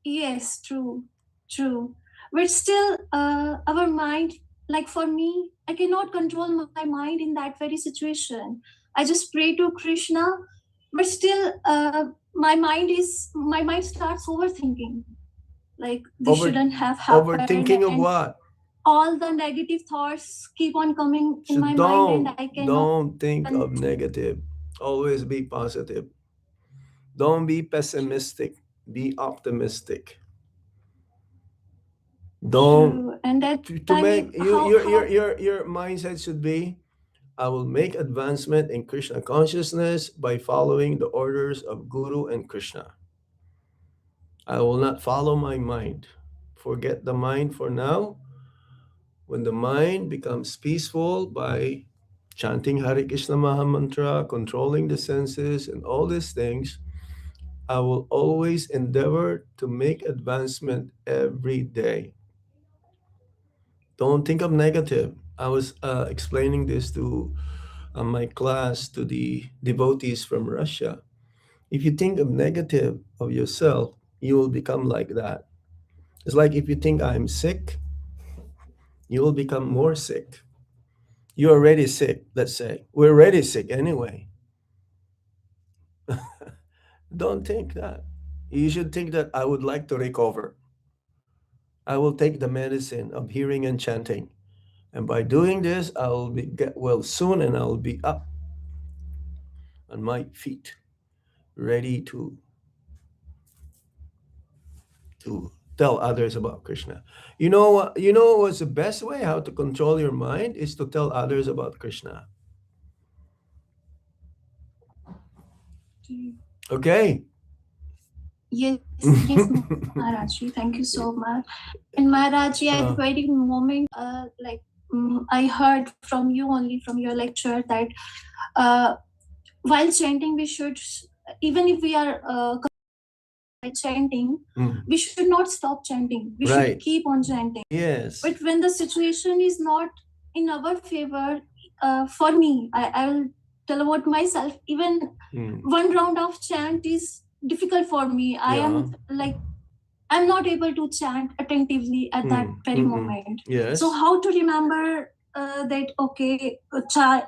yes, true. But still, our mind, like for me, I cannot control my mind in that very situation. I just pray to Krishna, but still, my mind starts overthinking. Like this shouldn't have happened.
Overthinking of what?
All the negative thoughts keep on coming in my mind, and I cannot.
Don't think of negative. Always be positive. Don't be pessimistic. Be optimistic. Don't.
True. And that
To make your mindset should be, I will make advancement in Krishna consciousness by following the orders of Guru and Krishna. I will not follow my mind. Forget the mind for now. When the mind becomes peaceful by chanting Hare Krishna Maha Mantra, controlling the senses, and all these things, I will always endeavor to make advancement every day. Don't think of negative. I was explaining this to my class, to the devotees from Russia. If you think of negative of yourself, you will become like that. It's like if you think I'm sick, you will become more sick. You're already sick, let's say. We're already sick anyway. Don't think that. You should think that I would like to recover. I will take the medicine of hearing and chanting. And by doing this, I will get well soon, and I will be up on my feet, ready to tell others about Krishna. You know what? You know what's the best way how to control your mind is to tell others about Krishna. Okay.
Yes, Maharaji, thank you so much. And Maharaji, at the very moment, I heard from you only from your lecture that while chanting, we should, even if we are chanting, we should not stop chanting. We should keep on chanting.
Yes.
But when the situation is not in our favor, for me, I will tell about myself. Even one round of chant is difficult for me. I'm not able to chant attentively at that very moment.
Yes.
So how to remember that, okay,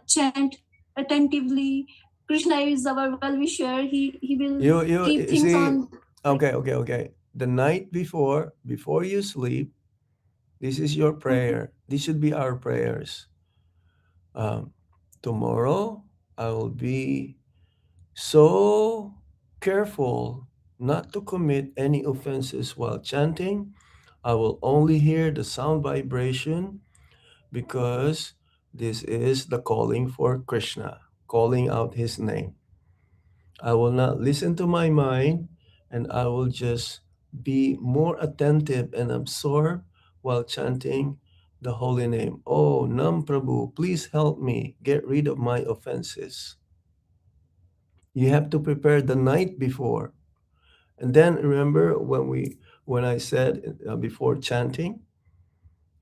chant attentively. Krishna is our well-wisher. He will keep things on.
Okay. The night before you sleep, this is your prayer. This should be our prayers. Tomorrow, I will be so careful not to commit any offenses while chanting. I will only hear the sound vibration because this is the calling for Krishna, calling out his name. I will not listen to my mind, and I will just be more attentive and absorbed while chanting the holy name. Oh, Nam Prabhu, please help me get rid of my offenses. You have to prepare the night before. And then remember when I said before chanting,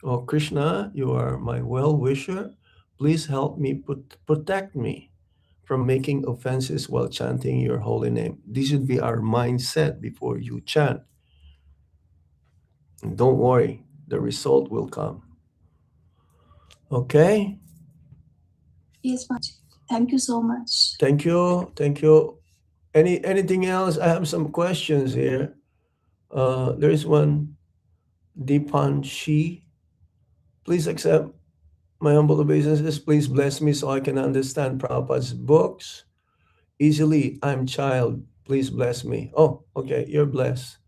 oh Krishna, you are my well-wisher. Please help me, protect me. from making offenses while chanting your holy name. This should be our mindset before you chant. And don't worry, the result will come. Okay?
Yes, Maji. Thank you so much.
Thank you. Thank you. Anything else? I have some questions here. There is one, Dipan Shi. Please accept my humble obeisances. Please bless me so I can understand Prabhupada's books easily. I'm child. Please bless me. Oh, okay. You're blessed.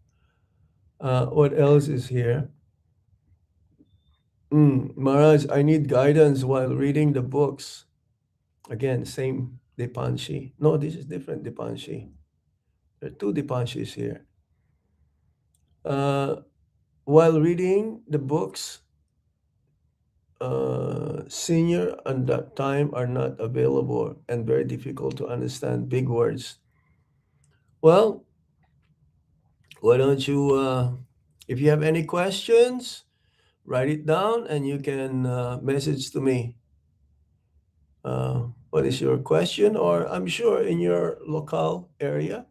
What else is here? Maharaj, I need guidance while reading the books. Again, same Dipanshi. No, this is different Dipanshi. There are two Dipanshis here. While reading the books, senior at that time are not available and very difficult to understand big words. Well, why don't you, if you have any questions, write it down and you can message to me. What is your question? Or I'm sure in your local area,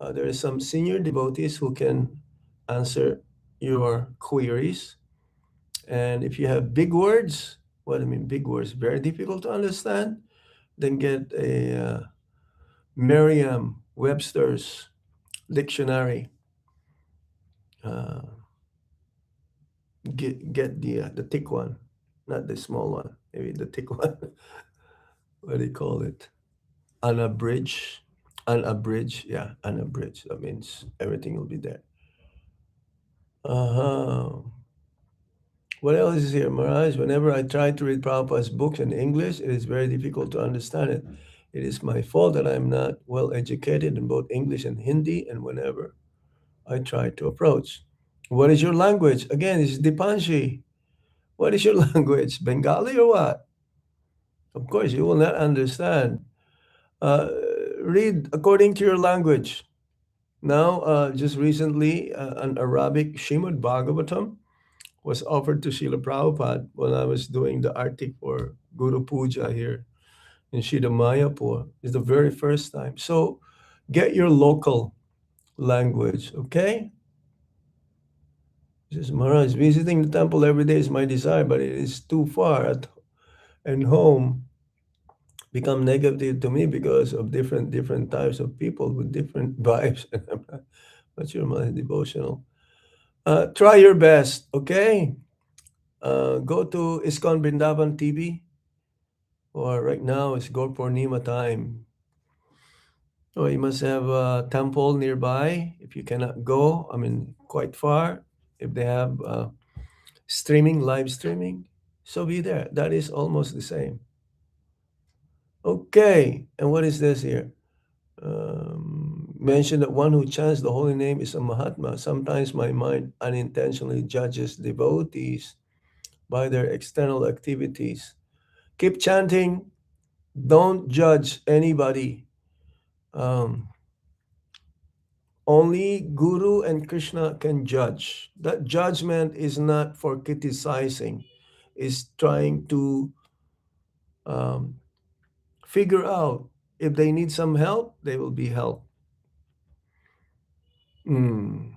there are some senior devotees who can answer your queries. And if you have big words, what I mean big words, very difficult to understand, then get a Merriam-Webster's dictionary. Get the thick one, not the small one. Maybe the thick one. What do you call it? Unabridged. Unabridged. Yeah, unabridged. That means everything will be there. What else is here, Maharaj? Whenever I try to read Prabhupada's books in English, it is very difficult to understand it. It is my fault that I'm not well educated in both English and Hindi, and whenever I try to approach. What is your language? Again, it's Dipanshi. What is your language? Bengali or what? Of course, you will not understand. Read according to your language. Now, just recently, an Arabic Shrimad Bhagavatam was offered to Srila Prabhupada when I was doing the artik for Guru Puja here in Shida Mayapur. It's the very first time. So get your local language, okay? This is Maharaj. Visiting the temple every day is my desire, but it is too far and home become negative to me because of different types of people with different vibes. But you're my devotional. Try your best, okay? Go to ISKCON Brindavan TV, or right now it's Gaur Purnima time. Or you must have a temple nearby. If you cannot go, I mean, quite far, if they have live streaming, so be there. That is almost the same. Okay, and what is this here? Mention that one who chants the holy name is a Mahatma. Sometimes my mind unintentionally judges devotees by their external activities. Keep chanting. Don't judge anybody. Only Guru and Krishna can judge. That judgment is not for criticizing. It's trying to figure out if they need some help, they will be helped in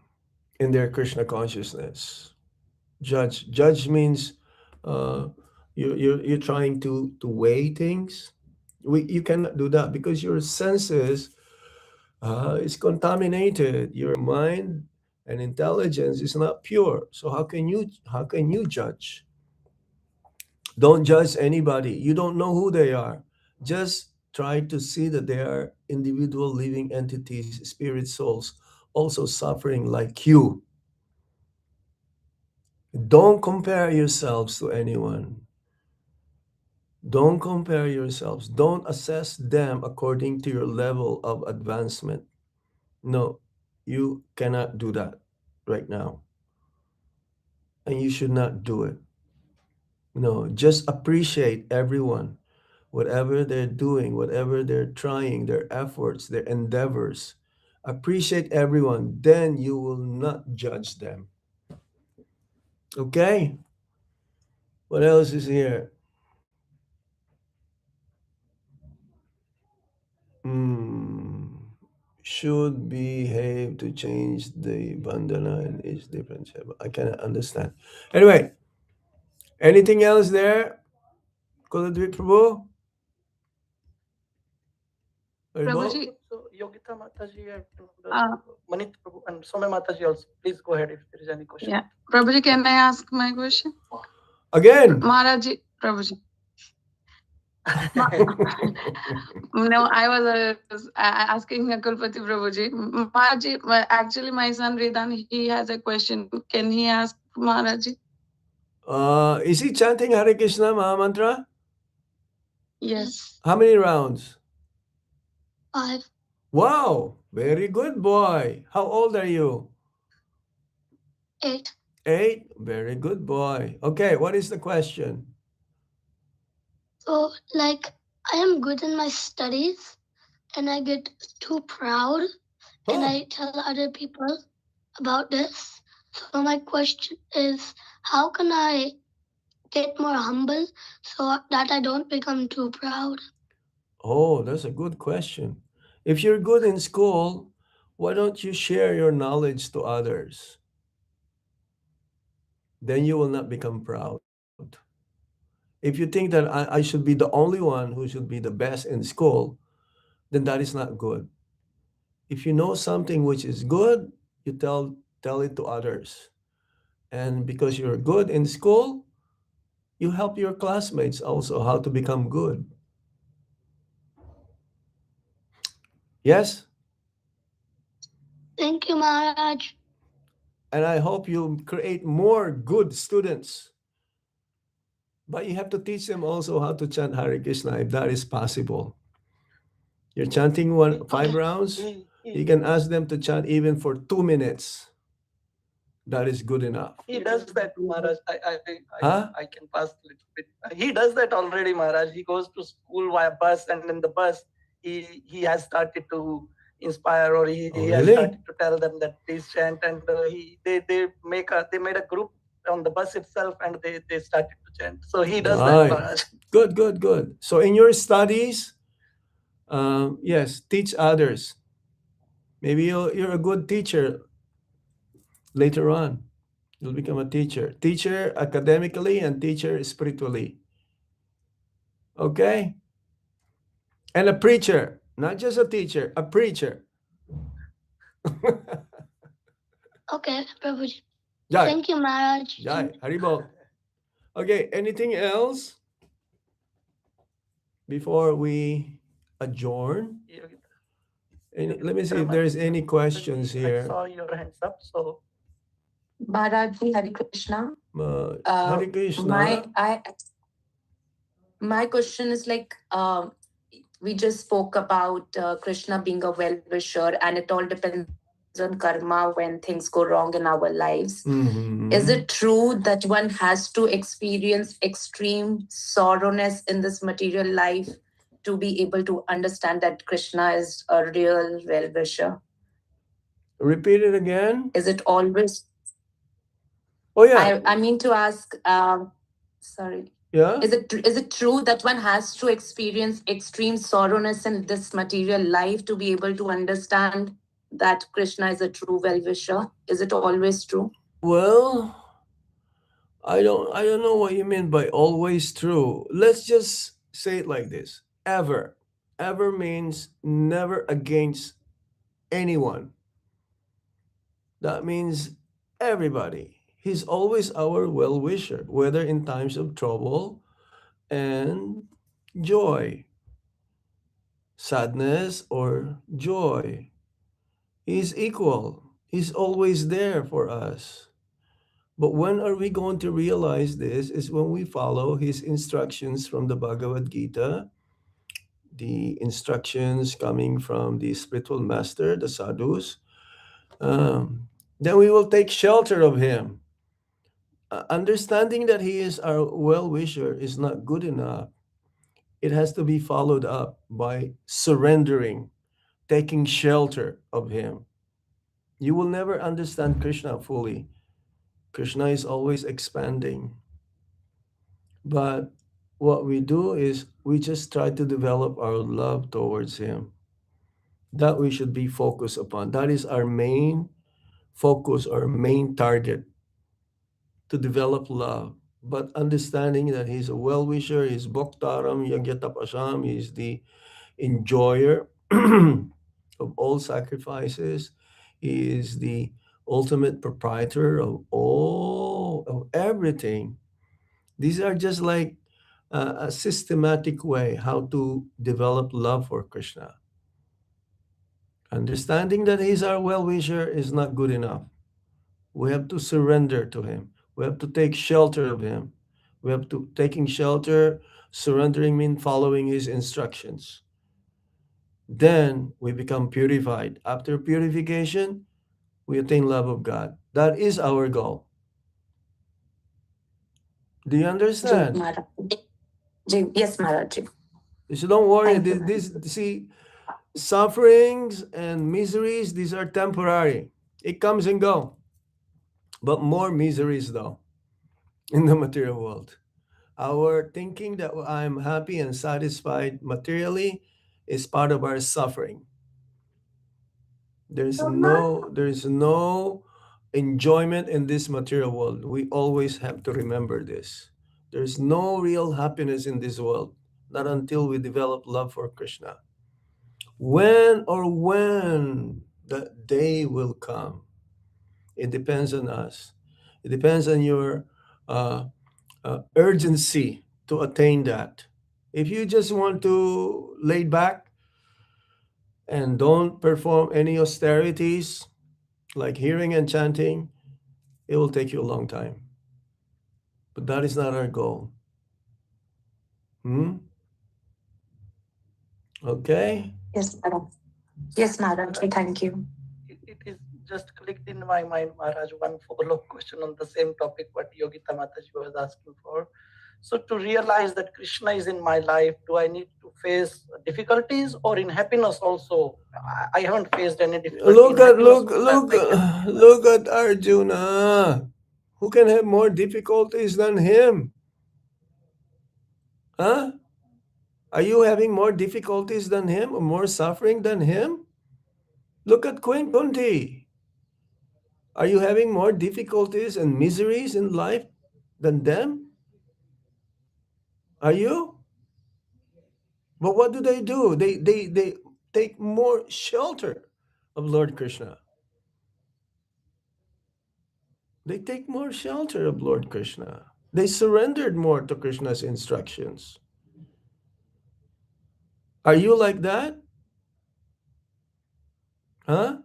their Krishna consciousness. Judge means you're trying to weigh things. You cannot do that because your senses is contaminated. Your mind and intelligence is not pure. So how can you judge? Don't judge anybody. You don't know who they are. Just try to see that they are individual living entities, spirit souls, also suffering like you. Don't compare yourselves to anyone. Don't compare yourselves. Don't assess them according to your level of advancement. No, you cannot do that right now. And you should not do it. No, just appreciate everyone, whatever they're doing, whatever they're trying, their efforts, their endeavors. Appreciate everyone, then you will not judge them. Okay? What else is here? Should behave to change the bandhana and its different shape. I cannot understand. Anyway, anything else there? Kuladvi Prabhu?
Prabhuji,
So Yogita Mataji and
uh,
Manit Prabhu and Somya Mataji also. Please go ahead if there is any question.
yeah. Prabhuji, can I ask my question?
Again?
Maharaji, Prabhuji. No, I was asking Kulpati Prabhuji. Maharaji, actually, my son Ridan, he has a question. Can he ask Maharaji?
Is he chanting Hare Krishna Maha Mantra?
Yes.
How many rounds?
5.
Wow, very good boy. How old are you?
8.
8? Very good boy. Okay, what is the question?
So, like, I am good in my studies and I get too proud and
Huh.
I tell other people about this. So, my question is, how can I get more humble so that I don't become too proud?
Oh, that's a good question. If you're good in school, why don't you share your knowledge to others? Then you will not become proud. If you think that I should be the only one who should be the best in school, then that is not good. If you know something which is good, you tell it to others. And because you're good in school, you help your classmates also how to become good. Yes?
Thank you, Maharaj.
And I hope you create more good students. But you have to teach them also how to chant Hare Krishna if that is possible. You're chanting 5 rounds, you can ask them to chant even for 2 minutes. That is good enough.
He does that, Maharaj.
Huh?
I can pass a little bit. He does that already, Maharaj. He goes to school via bus, and in the bus, he has started to inspire, or he has
really?
started to tell them that please chant, and they made a group on the bus itself, and they started to chant. So he does that, Maharaj.
Good. So in your studies, yes, teach others. Maybe you're a good teacher later on. You'll become a teacher. Teacher academically and teacher spiritually. Okay? And a preacher, not just a teacher, a preacher.
Okay, Prabhuji.
Jai.
Thank you, Maharaj.
Jai. Haribol. Okay, anything else before we adjourn? Let me see if there's any questions
I
here.
saw your hands up, so
Maharaji, Hare Krishna.
Hare Krishna.
My question is like, we just spoke about Krishna being a well-wisher, and it all depends on karma when things go wrong in our lives. Is it true that one has to experience extreme sorrowness in this material life to be able to understand that Krishna is a real well-wisher?
Repeat it again.
Is it always?
Oh yeah.
I mean to ask. Sorry.
Yeah.
Is it true that one has to experience extreme sorrowness in this material life to be able to understand that Krishna is a true well-wisher? Is it always true?
Well, I don't know what you mean by always true. Let's just say it like this. Ever. Ever means never against anyone. That means everybody. He's always our well-wisher, whether in times of trouble and joy, sadness or joy. He's equal. He's always there for us. But when are we going to realize this? Is when we follow his instructions from the Bhagavad Gita, the instructions coming from the spiritual master, the sadhus. Then we will take shelter of him. Understanding that he is our well-wisher is not good enough. It has to be followed up by surrendering, taking shelter of him. You will never understand Krishna fully. Krishna is always expanding. But what we do is we just try to develop our love towards him. that we should be focused upon. That is our main focus, our main target, to develop love. But understanding that he's a well-wisher, he's Boktaram, Yagyatap Asham, he's the enjoyer of all sacrifices. He is the ultimate proprietor of all, of everything. These are just like a systematic way how to develop love for Krishna. Understanding that he's our well-wisher is not good enough. We have to surrender to him. We have to take shelter of him. We have to taking shelter, surrendering means following his instructions. Then we become purified. After purification, we attain love of God. That is our goal. Do you understand?
Yes, Maharaj.
So don't worry.
Thank you.
This see, sufferings and miseries, these are temporary. It comes and go. But more miseries though in the material world. Our thinking that I'm happy and satisfied materially is part of our suffering. There's no enjoyment in this material world. We always have to remember this. There's no real happiness in this world, not until we develop love for Krishna. When the day will come, it depends on us. It depends on your urgency to attain that. If you just want to lay back and don't perform any austerities like hearing and chanting, it will take you a long time. But that is not our goal. Okay?
Yes, Maharaj. Yes, Maharaj. Thank you.
It is just clicked in my mind, Maharaj, one follow-up question on the same topic what Yogita Mataji was asking for. So to realize that Krishna is in my life, do I need to face difficulties, or in happiness also? I haven't faced any difficulty.
Look at Arjuna. Who can have more difficulties than him? Huh? Are you having more difficulties than him or more suffering than him? Look at Queen Kunti. Are you having more difficulties and miseries in life than them? Are you? But what do? They take more shelter of Lord Krishna. They take more shelter of Lord Krishna. They surrendered more to Krishna's instructions. Are you like that? Huh?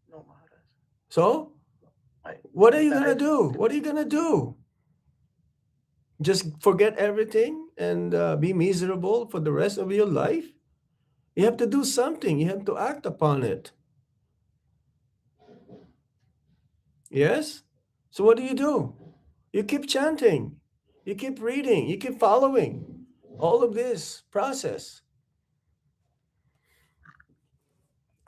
No, Maharaj.
So, what are you going to do? What are you going to do? Just forget everything and be miserable for the rest of your life? You have to do something. You have to act upon it. Yes? So what do? You keep chanting. You keep reading. You keep following all of this process.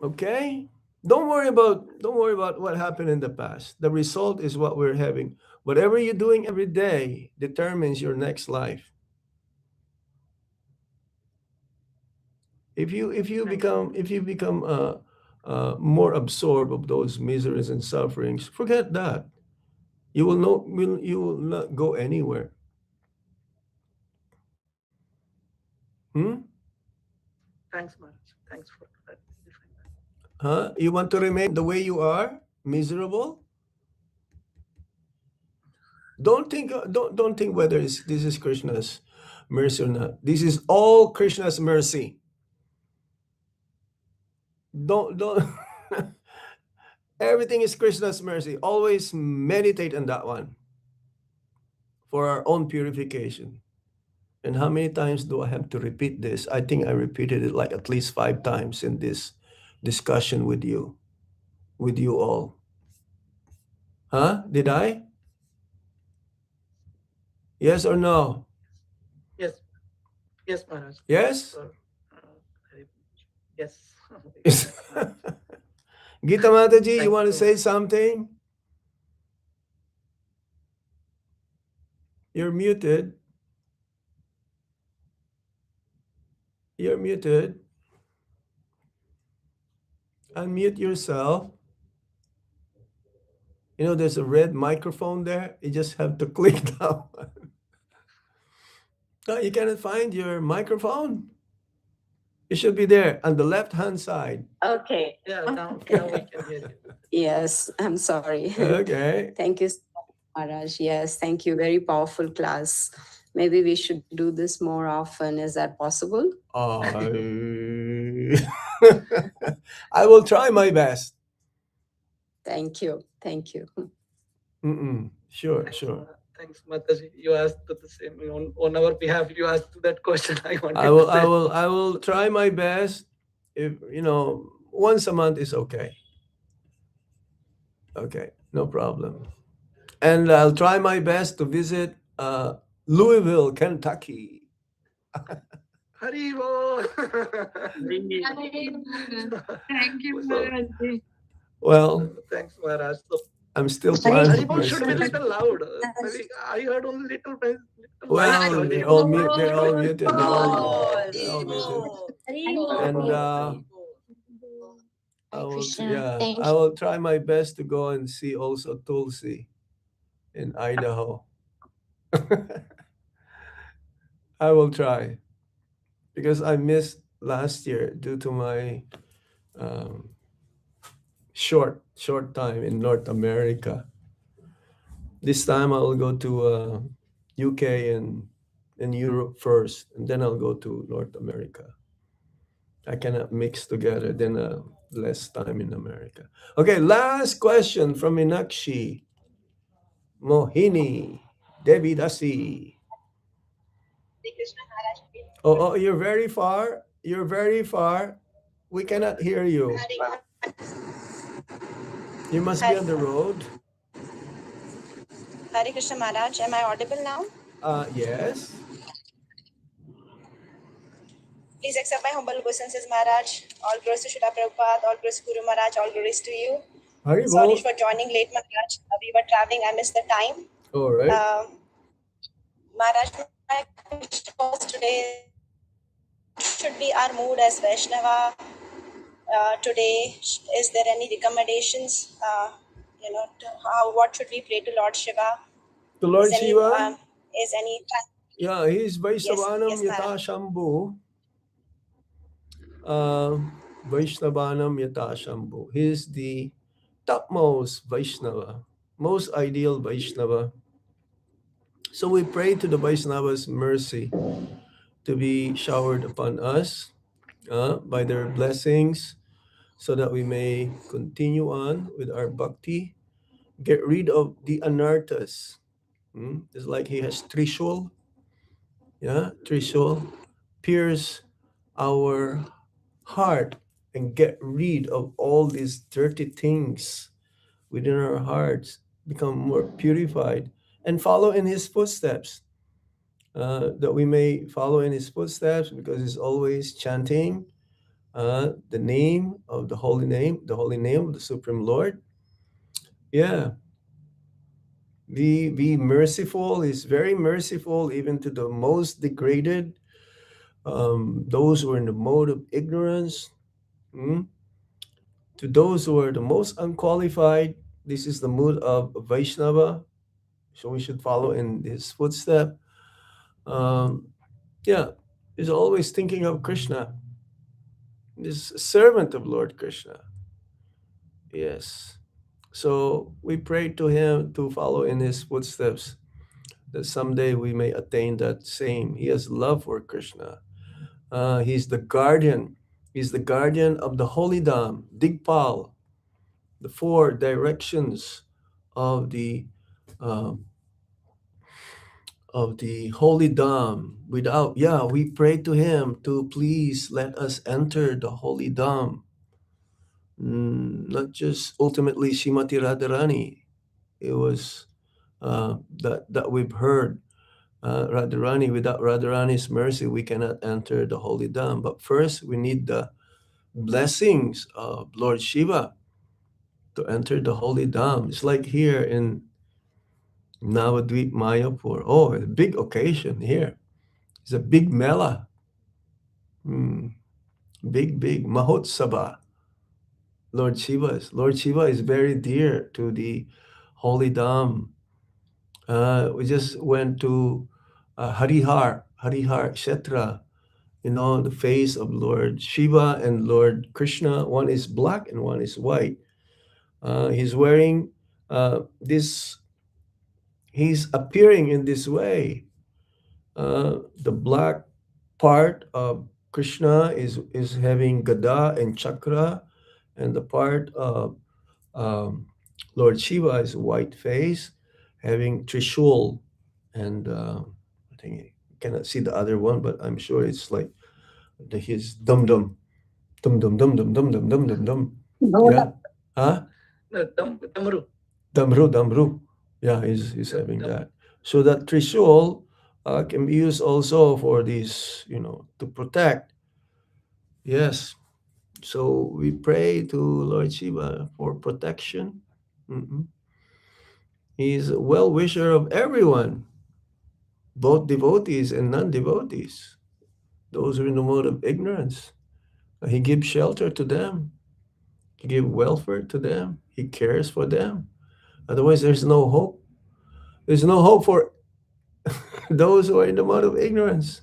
Okay? Don't worry about what happened in the past. The result is what we're having. Whatever you're doing every day determines your next life. If you become more absorbed of those miseries and sufferings, forget that. You will not go anywhere.
Thanks, Maharaj. Thanks for that.
Huh? You want to remain the way you are, miserable? Don't think whether this is Krishna's mercy or not. This is all Krishna's mercy. Don't everything is Krishna's mercy. Always meditate on that one for our own purification. And how many times do I have to repeat this? I think I repeated it like at least 5 times in this discussion with you all. Huh? Did I? Yes or no?
Yes. Yes, Maharaj.
Yes?
Yes.
Gita Mataji, you want to say something? You're muted. You're muted. Unmute yourself. You know, there's a red microphone there. You just have to click that one. No, you cannot find your microphone. It should be there on the left-hand side.
Okay.
Yeah, now we can hear you.
Yes, I'm sorry.
Okay.
Thank you, Maharaj. Yes, thank you. Very powerful class. Maybe we should do this more often. Is that possible?
I will try my best.
Thank you. Thank you.
Sure, sure.
Thanks, Mataji. You asked the same on our behalf. You asked that question.
I will try my best. If once a month is okay. Okay, no problem. And I'll try my best to visit Louisville, Kentucky.
Haribo.
Thank you, Maharaj.
Well,
thanks, Maharaj. So,
I'm still planning.
Haribo should be little loud. Maybe I heard only little.
Well, they're all muted. They're all muted. They're all muted. And I will try my best to go and see also Tulsi in Idaho. I will try because I missed last year due to my short time in North America. This time I will go to UK and Europe first, and then I'll go to North America. I cannot mix together, then less time in America. Okay, last question from Minakshi. Mohini Devi Dasi. Oh, you're very far. You're very far. We cannot hear you. You must be on the road.
Hare Krishna Maharaj, am I audible now?
Yes.
Please accept my humble obeisances, Maharaj. All glories to Srila Prabhupada, all glories to Guru Maharaj, all glories to you. Sorry for joining late, Maharaj. We were traveling, I missed the time.
All right.
Maharaj, my question was today should be our mood as Vaishnava today. Is there any recommendations? What should we pray to Lord Shiva?
To Lord Shiva?
Is any time?
Yeah, he's Vaishnavanam
Yes,
Yata Shambhu. Vaishnavanam Yata Shambhu. He's the topmost Vaishnava, most ideal Vaishnava. So we pray to the Vaishnava's mercy to be showered upon us by their blessings so that we may continue on with our bhakti, get rid of the anarthas. It's like he has Trishul. Yeah, Trishul. Pierce our heart and get rid of all these dirty things within our hearts, become more purified and follow in his footsteps. That we may follow in his footsteps because he's always chanting the name of the holy name of the Supreme Lord. Yeah. Be merciful. He's very merciful even to the most degraded, those who are in the mode of ignorance. To those who are the most unqualified, this is the mood of Vaishnava. So we should follow in his footstep. He's always thinking of Krishna. This servant of Lord Krishna. Yes. So we pray to him to follow in his footsteps, that someday we may attain that same. He has love for Krishna. He's the guardian. He's the guardian of the holy dham, Digpal, the four directions of the holy dham. We pray to him to please let us enter the holy dham. Not just ultimately Srimati Radharani. It was that we've heard. Radharani, without Radharani's mercy, we cannot enter the holy dham. But first, we need the blessings of Lord Shiva to enter the holy dham. It's like here in Navadvip Mayapur. Oh, a big occasion here. It's a big mela. Big Mahotsava. Lord Shiva is. Lord Shiva is very dear to the holy Dham. We just went to Harihar Kshetra. You know, the face of Lord Shiva and Lord Krishna. One is black and one is white. He's wearing this. He's appearing in this way. The black part of Krishna is having Gada and Chakra, and the part of Lord Shiva is white face, having Trishul, and I think you cannot see the other one, but I'm sure it's like his dum dum dum dum dum dum dum dum dum dum dum. Yeah, huh?
Damru.
Damru. Yeah, he's having that. So that Trishul can be used also for this, to protect. Yes. So we pray to Lord Shiva for protection. Mhm. He's a well wisher of everyone, both devotees and non devotees, those who are in the mode of ignorance. He gives shelter to them, he gives welfare to them, he cares for them. Otherwise, there's no hope. There's no hope for those who are in the mode of ignorance.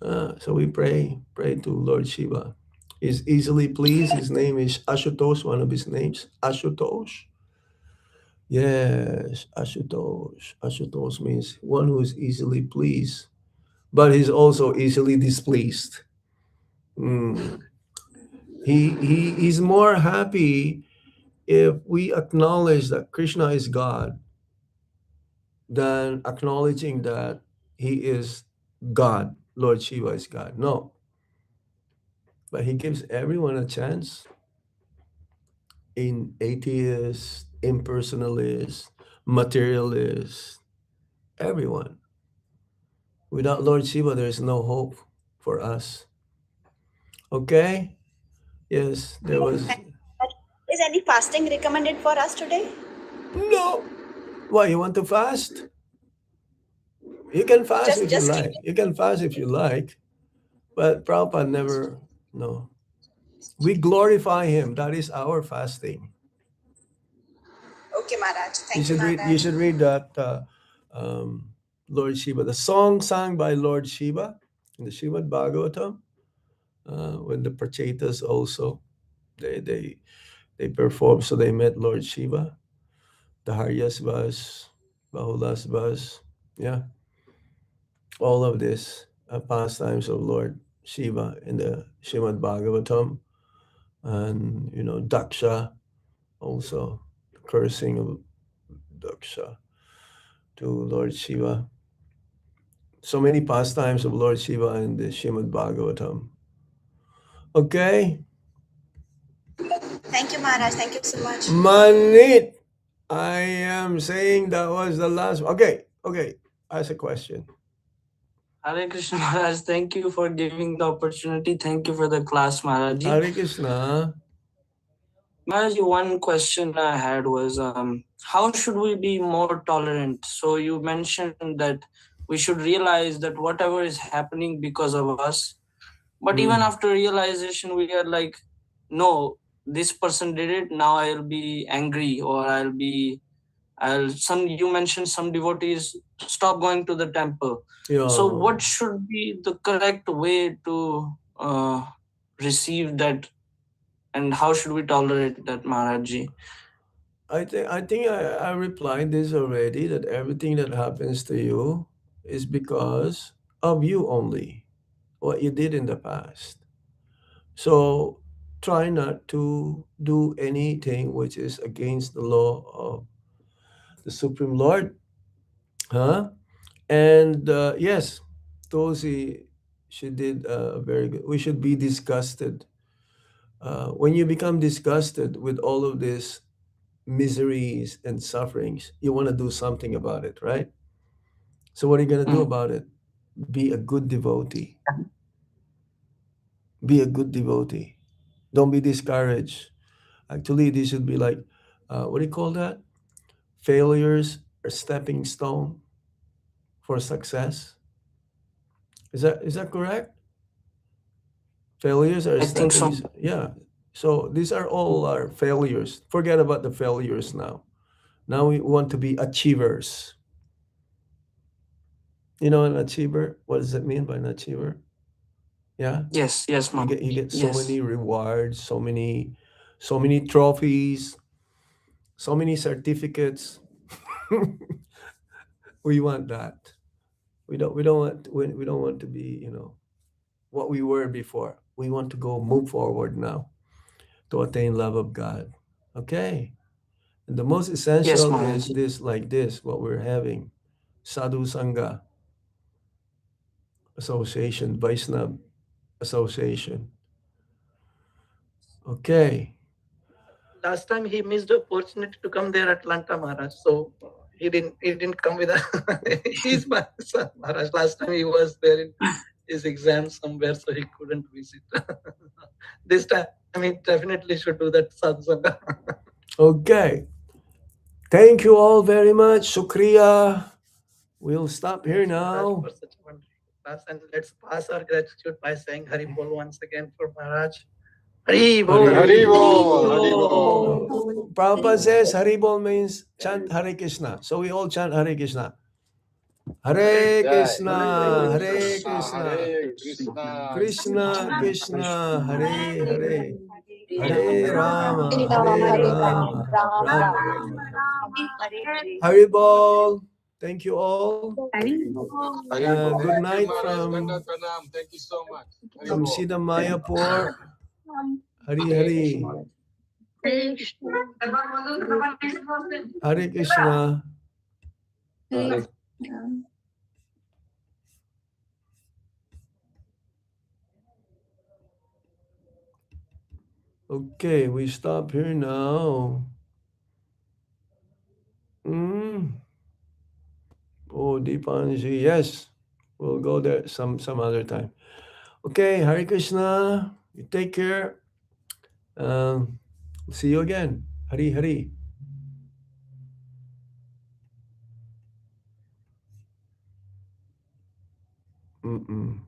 So we pray to Lord Shiva. He's easily pleased. His name is Ashutosh, one of his names, Ashutosh. Yes, Ashutosh. Ashutosh means one who is easily pleased, but he's also easily displeased. Mm. He's more happy if we acknowledge that Krishna is God than acknowledging that he is God, Lord Shiva is God. No. But he gives everyone a chance. In atheists, impersonalists, materialists, everyone. Without Lord Shiva, there is no hope for us. Okay? Yes, there was.
Is any fasting recommended for us today?
No. Why, you want to fast? You can fast if you like. You can fast if you like. But Prabhupada never, no. We glorify him. That is our fasting.
Okay, Maharaj. Thank you,
You should read that Lord Shiva, the song sung by Lord Shiva in the Srimad Bhagavatam. When the Prachetas also they performed, so they met Lord Shiva, the Haryasvas, Bahulasvas, yeah, all of this pastimes of Lord Shiva in the Srimad Bhagavatam, and Daksha also, cursing of Daksha to Lord Shiva. So many pastimes of Lord Shiva in the Srimad Bhagavatam. Okay.
Thank you, Maharaj. Thank you so much.
Manit, I am saying that was the last. Okay. Ask a question.
Hare Krishna Maharaj, thank you for giving the opportunity. Thank you for the class, Maharaj.
Hare Krishna.
Maharaj, one question I had was, how should we be more tolerant? So you mentioned that we should realize that whatever is happening because of us, but even after realization, we are like, no, this person did it. Now I'll be angry, or you mentioned some devotees stop going to the temple.
Yeah.
So what should be the correct way to receive that, and how should we tolerate that, Maharajji?
I think I replied this already, that everything that happens to you is because of you only, what you did in the past. So try not to do anything which is against the law of the Supreme Lord. Huh? And yes, Tosi, she did very good. We should be disgusted. When you become disgusted with all of these miseries and sufferings, you want to do something about it, right? So what are you going to do about it? Be a good devotee. Be a good devotee. Don't be discouraged. Actually, this should be like, what do you call that? Failures are stepping stone for success. Is that correct? Failures are
I think so.
Yeah. So these are all our failures. Forget about the failures now. Now we want to be achievers. You know, an achiever. What does it mean by an achiever? Yeah.
Yes, yes,
You
Mom.
get so
Yes.
many rewards, so many trophies, so many certificates. We want that. We don't want to be, what we were before. We want to move forward now to attain love of God. Okay. And the most
Yes,
essential
Maharaj.
is this, like this, what we're having. Sadhu Sangha Association, Vaishnava Association. Okay.
Last time he missed the opportunity to come there, Atlanta, Maharaj. So he didn't come with us. He's my son, Maharaj. Last time he was there in his exam somewhere, so he couldn't visit. This time he definitely should do that satsanga.
Okay. Thank you all very much. Shukriya. We'll stop here now.
For such a wonderful class, and let's pass our gratitude by saying Hari Bol once again for Maharaj. Hari Bol.
Hari
Bol, Hari Bol.
Prabhupada says Hari Bol means chant Hare Krishna. So we all chant Hare Krishna. Hare Krishna, Hare Krishna,
Hare Krishna,
Krishna Krishna, Hare Hare, Hare Rama, Hare Rama, Rama Rama. Hari Bol. Thank you all. Good night from
Thank you so much.
from Sida Mayapur. Hari Hari. Hare Krishna. Okay, we stop here now. Oh, Deepanji, yes. We'll go there some other time. Okay, Hare Krishna. You take care. See you again. Hari Hari. Mm-mm.